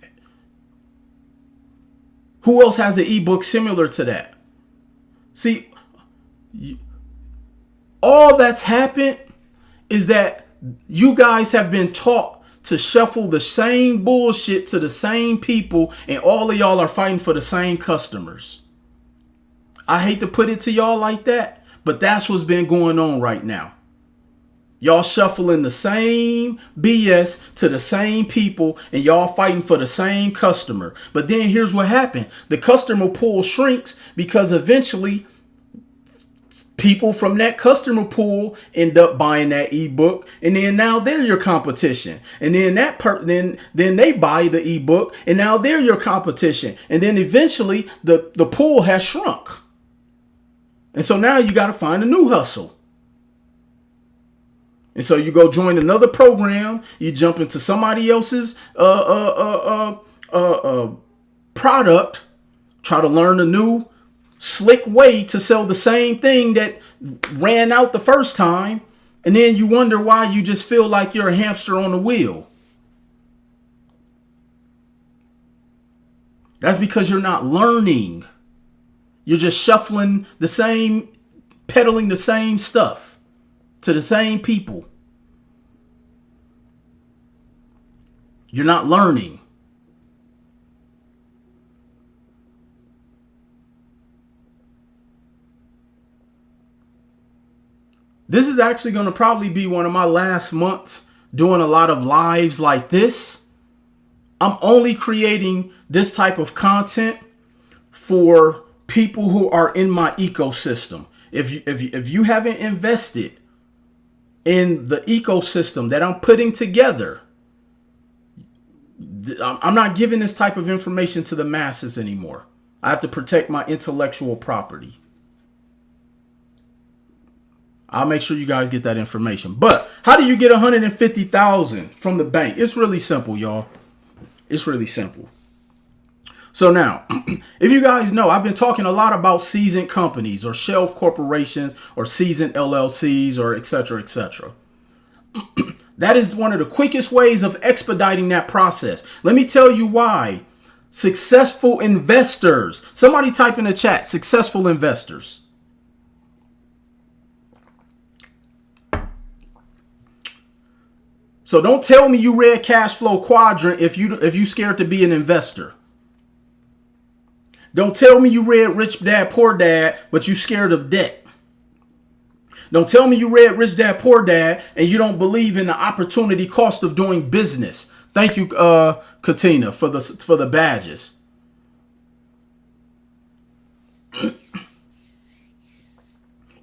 Who else has an ebook similar to that? See, all that's happened is that you guys have been taught to shuffle the same bullshit to the same people, and all of y'all are fighting for the same customers. I hate to put it to y'all like that, but that's what's been going on right now. Y'all shuffling the same BS to the same people, and y'all fighting for the same customer. But then here's what happened. The customer pool shrinks because eventually people from that customer pool end up buying that ebook, and then now they're your competition. And then then they buy the ebook, and now they're your competition. And then eventually the pool has shrunk. And so now you got to find a new hustle. And so you go join another program, you jump into somebody else's product, try to learn a new slick way to sell the same thing that ran out the first time, and then you wonder why you just feel like you're a hamster on a wheel. That's because you're not learning. You're just shuffling the same, peddling the same stuff to the same people. You're not learning. This is actually going to probably be one of my last months doing a lot of lives like this. I'm only creating this type of content for people who are in my ecosystem. If you haven't invested in the ecosystem that I'm putting together, I'm not giving this type of information to the masses anymore. I have to protect my intellectual property. I'll make sure you guys get that information. But how do you get 150,000 from the bank? It's really simple, y'all. It's really simple. So now, if you guys know, I've been talking a lot about seasoned companies or shelf corporations or seasoned LLCs or et cetera, et cetera. That is one of the quickest ways of expediting that process. Let me tell you why. Successful investors. Somebody type in the chat, successful investors. So don't tell me you read Cash Flow Quadrant if you scared to be an investor. Don't tell me you read Rich Dad Poor Dad, but you scared of debt. Don't tell me you read Rich Dad Poor Dad and you don't believe in the opportunity cost of doing business. Thank you, Katina, for the badges.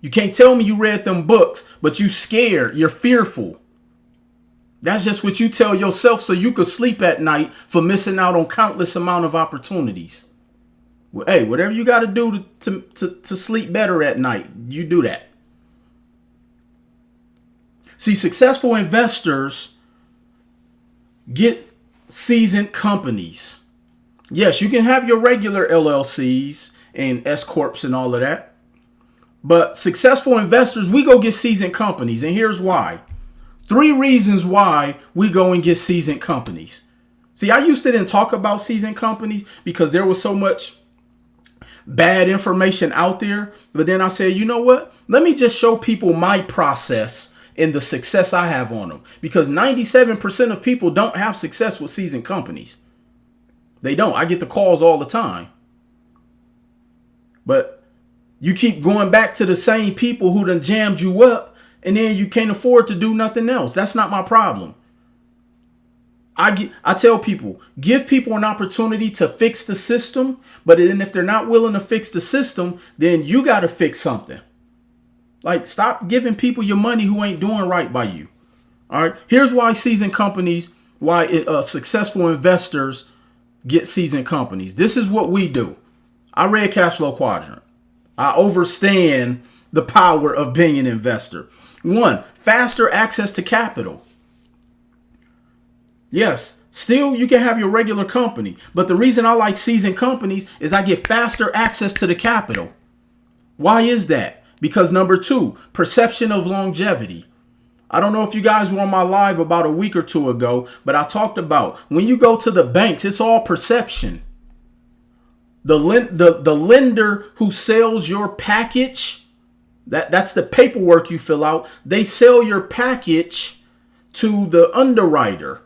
You can't tell me you read them books, but you scared. You're fearful. That's just what you tell yourself so you could sleep at night for missing out on countless amount of opportunities. Well, hey, whatever you got to do to sleep better at night, you do that. See, successful investors get seasoned companies. Yes, you can have your regular LLCs and S Corps and all of that. But successful investors, we go get seasoned companies. And here's why. 3 reasons why we go and get seasoned companies. See, I used to didn't talk about seasoned companies because there was so much bad information out there. But then I said, you know what? Let me just show people my process and the success I have on them. Because 97% of people don't have success with seasoned companies. They don't. I get the calls all the time. But you keep going back to the same people who done jammed you up, and then you can't afford to do nothing else. That's not my problem. I tell people, give people an opportunity to fix the system. But then if they're not willing to fix the system, then you got to fix something. Like, stop giving people your money who ain't doing right by you. All right. Here's why seasoned companies, successful investors get seasoned companies. This is what we do. I read Cash Flow Quadrant. I understand the power of being an investor. 1, faster access to capital. Yes, still you can have your regular company. But the reason I like seasoned companies is I get faster access to the capital. Why is that? Because number 2, perception of longevity. I don't know if you guys were on my live about a week or two ago, but I talked about when you go to the banks, it's all perception. The lender who sells your package, that's the paperwork you fill out. They sell your package to the underwriter,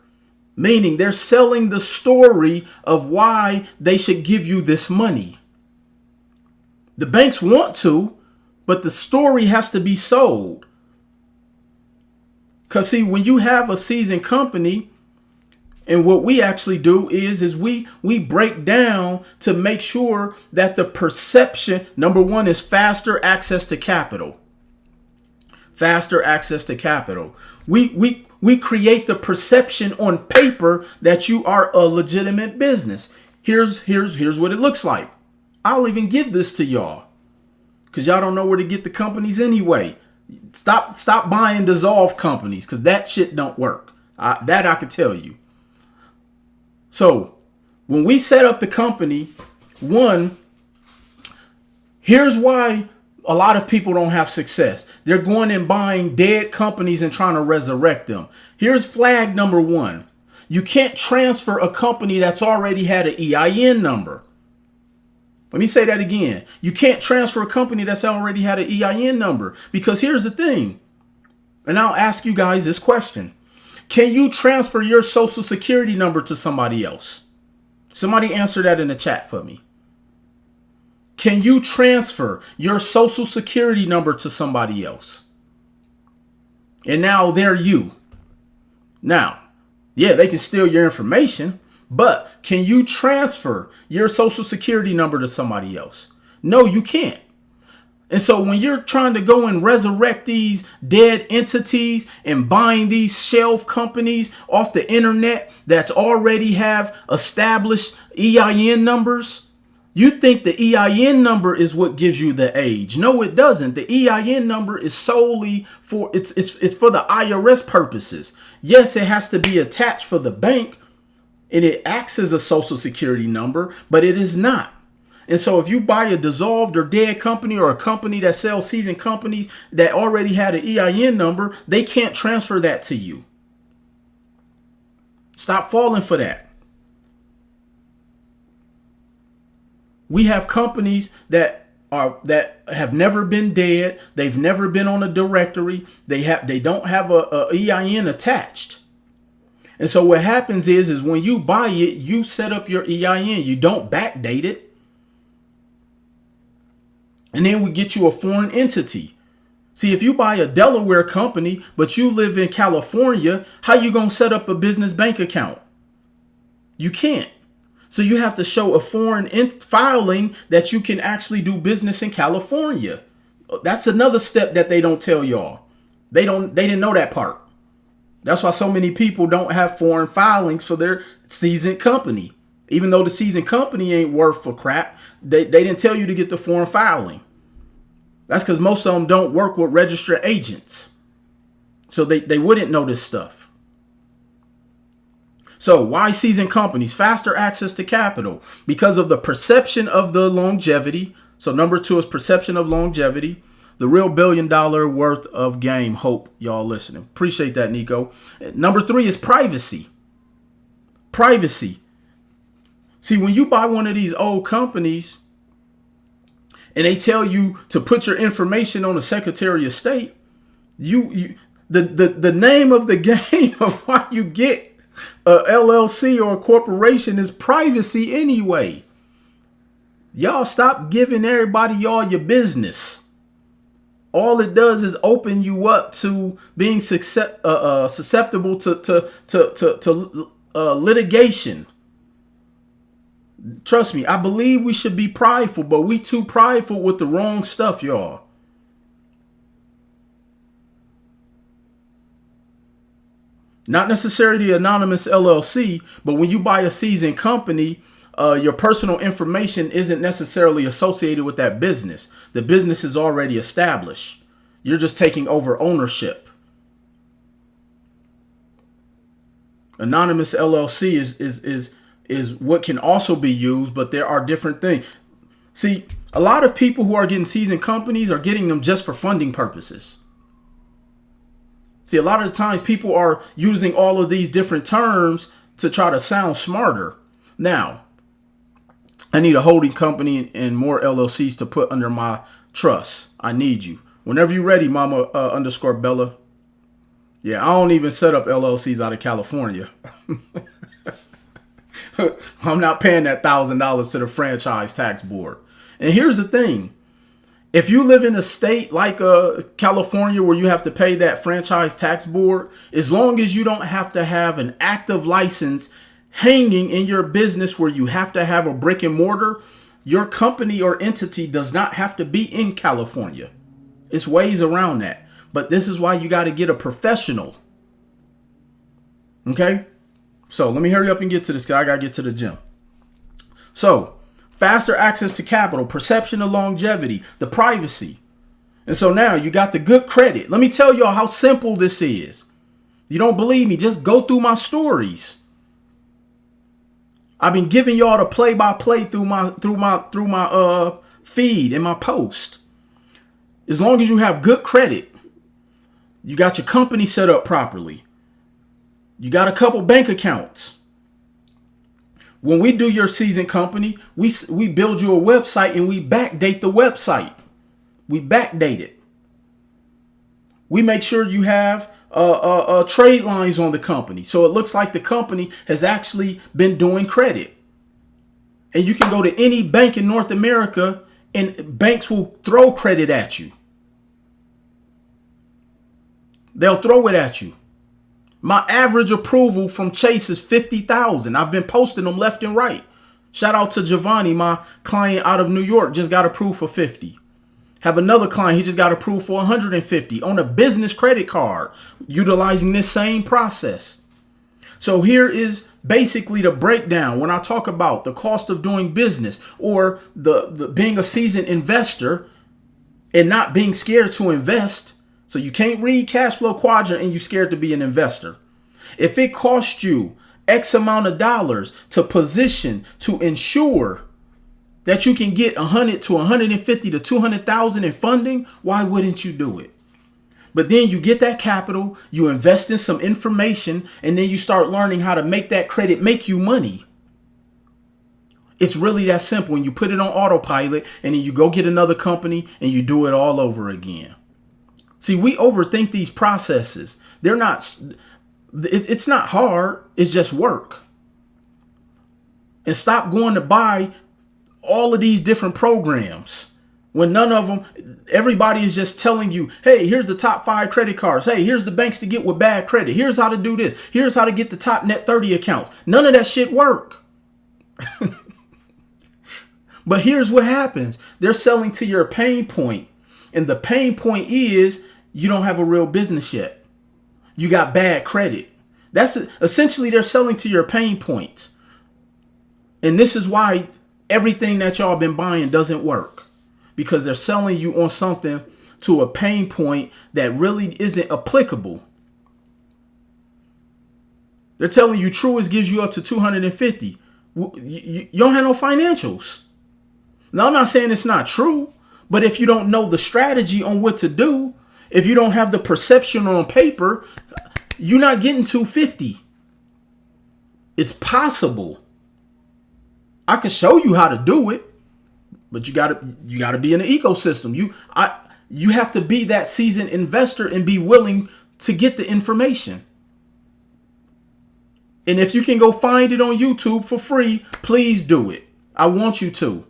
meaning they're selling the story of why they should give you this money. The banks want to, but the story has to be sold. Because see, when you have a seasoned company, and what we actually do is we break down to make sure that the perception, number one, is faster access to capital. Faster access to capital. We create the perception on paper that you are a legitimate business. Here's what it looks like. I'll even give this to y'all because y'all don't know where to get the companies anyway. Stop buying dissolved companies because that shit don't work. That I can tell you. So when we set up the company, one, here's why a lot of people don't have success. They're going and buying dead companies and trying to resurrect them. Here's flag number one. You can't transfer a company that's already had an EIN number. Let me say that again. You can't transfer a company that's already had an EIN number because here's the thing. And I'll ask you guys this question. Can you transfer your social security number to somebody else? Somebody answer that in the chat for me. Can you transfer your social security number to somebody else? And now they're you. Now, yeah, they can steal your information, but can you transfer your social security number to somebody else? No, you can't. And so when you're trying to go and resurrect these dead entities and buying these shelf companies off the internet that's already have established EIN numbers, you think the EIN number is what gives you the age. No, it doesn't. The EIN number is solely for it's for the IRS purposes. Yes, it has to be attached for the bank and it acts as a social security number, but it is not. And so if you buy a dissolved or dead company or a company that sells seasoned companies that already had an EIN number, they can't transfer that to you. Stop falling for that. We have companies that have never been dead. They've never been on a directory. They don't have a EIN attached. And so what happens is when you buy it, you set up your EIN. You don't backdate it. And then we get you a foreign entity. See, if you buy a Delaware company, but you live in California, how you going to set up a business bank account? You can't. So you have to show a foreign filing that you can actually do business in California. That's another step that they don't tell y'all. They didn't know that part. That's why so many people don't have foreign filings for their seasoned company. Even though the seasoned company ain't worth for crap, they didn't tell you to get the foreign filing. That's because most of them don't work with registered agents. So they wouldn't know this stuff. So why seasoned companies? Faster access to capital because of the perception of the longevity. So number two is perception of longevity. The real $1 billion worth of game. Hope y'all listening. Appreciate that, Nico. Number three is privacy. Privacy. See, when you buy one of these old companies and they tell you to put your information on the Secretary of State, the name of the game of why you get a LLC or a corporation is privacy anyway. Y'all stop giving everybody y'all your business. All it does is open you up to being susceptible to litigation. Trust me, I believe we should be prideful, but we too prideful with the wrong stuff, y'all. Not necessarily the anonymous LLC, but when you buy a seasoned company, your personal information isn't necessarily associated with that business. The business is already established. You're just taking over ownership. Anonymous LLC is what can also be used, but there are different things. See, a lot of people who are getting seasoned companies are getting them just for funding purposes. See, a lot of the times people are using all of these different terms to try to sound smarter. Now, I need a holding company and more LLCs to put under my trust. I need you. Whenever you're ready, mama underscore Bella. Yeah, I don't even set up LLCs out of California. I'm not paying that $1,000 to the franchise tax board. And here's the thing. If you live in a state like California where you have to pay that franchise tax board, as long as you don't have to have an active license hanging in your business where you have to have a brick and mortar, your company or entity does not have to be in California. It's ways around that. But this is why you got to get a professional. Okay? So let me hurry up and get to this guy. I got to get to the gym. So faster access to capital, perception of longevity, the privacy. And so now you got the good credit. Let me tell y'all how simple this is. You don't believe me? Just go through my stories. I've been giving y'all the play-by-play through my feed and my post. As long as you have good credit, you got your company set up properly, you got a couple bank accounts. When we do your seasoned company, we build you a website and we backdate the website. We backdate it. We make sure you have trade lines on the company, so it looks like the company has actually been doing credit. And you can go to any bank in North America and banks will throw credit at you. They'll throw it at you. My average approval from Chase is 50,000. I've been posting them left and right. Shout out to Giovanni, my client out of New York, just got approved for 50. Have another client, he just got approved for 150 on a business credit card, utilizing this same process. So here is basically the breakdown when I talk about the cost of doing business or the being a seasoned investor and not being scared to invest. So you can't read cash flow quadrant and you're scared to be an investor. If it costs you X amount of dollars to position, to ensure that you can get 100 to 150 to 200,000 in funding, why wouldn't you do it? But then you get that capital, you invest in some information, and then you start learning how to make that credit make you money. It's really that simple. And you put it on autopilot and then you go get another company and you do it all over again. See, we overthink these processes. They're not, it's not hard. It's just work. And stop going to buy all of these different programs when none of them, everybody is just telling you, hey, here's the top 5 credit cards. Hey, here's the banks to get with bad credit. Here's how to do this. Here's how to get the top net 30 accounts. None of that shit work. But here's what happens. They're selling to your pain point. And the pain point is you don't have a real business yet. You got bad credit. That's essentially they're selling to your pain points. And this is why everything that y'all been buying doesn't work, because they're selling you on something to a pain point that really isn't applicable. They're telling you Truist gives you up to 250. You don't have no financials. Now, I'm not saying it's not true, but if you don't know the strategy on what to do, if you don't have the perception on paper, you're not getting 250. It's possible. I can show you how to do it, but you gotta be in the ecosystem. You have to be that seasoned investor and be willing to get the information. And if you can go find it on YouTube for free, please do it. I want you to.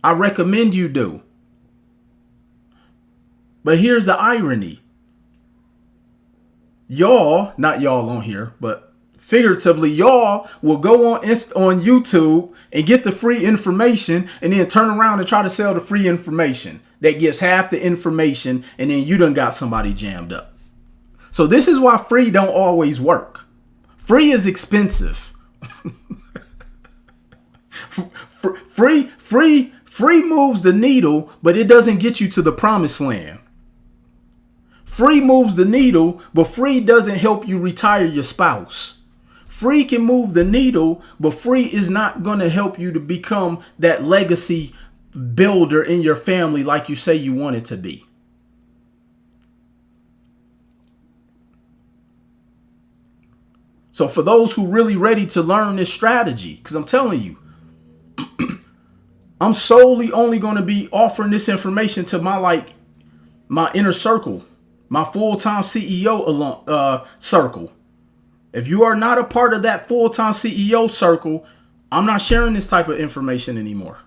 I recommend you do. But here's the irony. Y'all, not y'all on here, but figuratively, y'all will go on YouTube and get the free information and then turn around and try to sell the free information that gives half the information, and then you done got somebody jammed up. So this is why free don't always work. Free is expensive. Free moves the needle, but it doesn't get you to the promised land. Free moves the needle, but free doesn't help you retire your spouse. Free can move the needle, but free is not going to help you to become that legacy builder in your family like you say you want it to be. So for those who really ready to learn this strategy, because I'm telling you, I'm solely only going to be offering this information to my inner circle, my full-time CEO circle. If you are not a part of that full-time CEO circle, I'm not sharing this type of information anymore.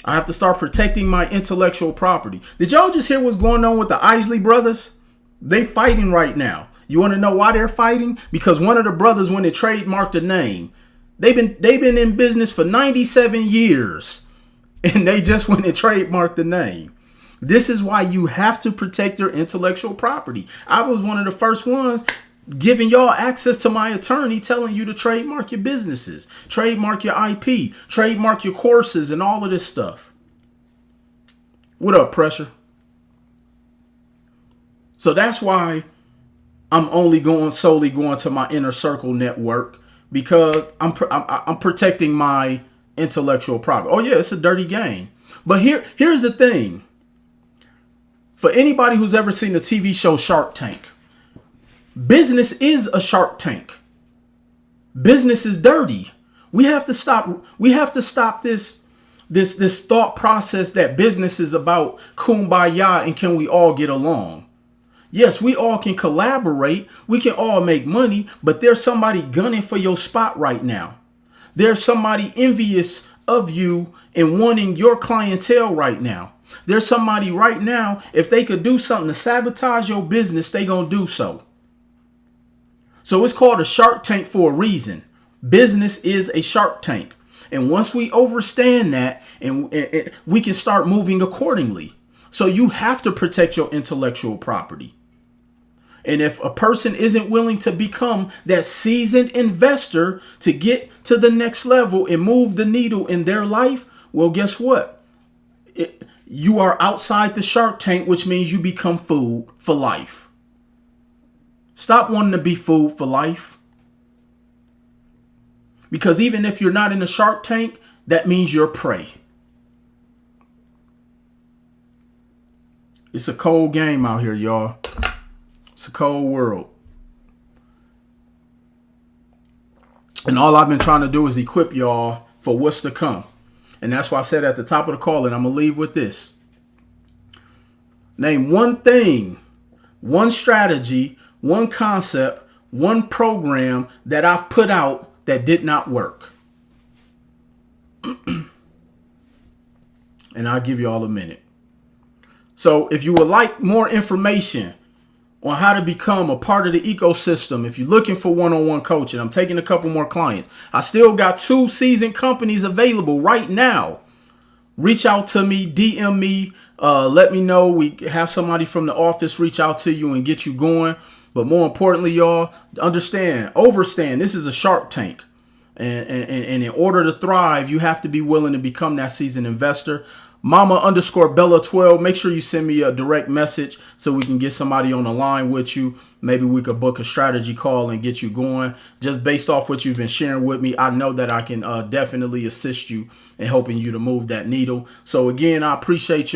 I have to start protecting my intellectual property. Did y'all just hear what's going on with the Isley brothers? They fighting right now. You want to know why they're fighting? Because one of the brothers, when they trademarked a name, they've been in business for 97 years, and they just went and trademarked the name. This is why you have to protect your intellectual property. I was one of the first ones giving y'all access to my attorney, telling you to trademark your businesses, trademark your IP, trademark your courses, and all of this stuff. What up, Pressure? So that's why I'm only solely going to my inner circle network, because I'm protecting my intellectual property. Oh yeah, it's a dirty game. But here's the thing. For anybody who's ever seen the TV show Shark Tank, business is a Shark Tank. Business is dirty. We have to stop this thought process that business is about kumbaya and can we all get along. Yes, we all can collaborate. We can all make money, but there's somebody gunning for your spot right now. There's somebody envious of you and wanting your clientele right now. There's somebody right now, if they could do something to sabotage your business, they gonna do so. So it's called a Shark Tank for a reason. Business is a Shark Tank. And once we understand that, and we can start moving accordingly. So you have to protect your intellectual property. And if a person isn't willing to become that seasoned investor to get to the next level and move the needle in their life, well, guess what? You are outside the Shark Tank, which means you become food for life. Stop wanting to be food for life. Because even if you're not in the Shark Tank, that means you're prey. It's a cold game out here, y'all. It's a cold world. And all I've been trying to do is equip y'all for what's to come. And that's why I said at the top of the call, and I'm going to leave with this. Name one thing, one strategy, one concept, one program that I've put out that did not work. And I'll give you all a minute. So if you would like more information on how to become a part of the ecosystem, if you're looking for one-on-one coaching, I'm taking a couple more clients. I still got 2 seasoned companies available right now. Reach out to me, DM me, let me know. We have somebody from the office reach out to you and get you going. But more importantly, y'all, overstand, this is a Shark Tank. And in order to thrive, you have to be willing to become that seasoned investor. Mama_Bella12. Make sure you send me a direct message so we can get somebody on the line with you. Maybe we could book a strategy call and get you going. Just based off what you've been sharing with me, I know that I can definitely assist you in helping you to move that needle. So again, I appreciate you.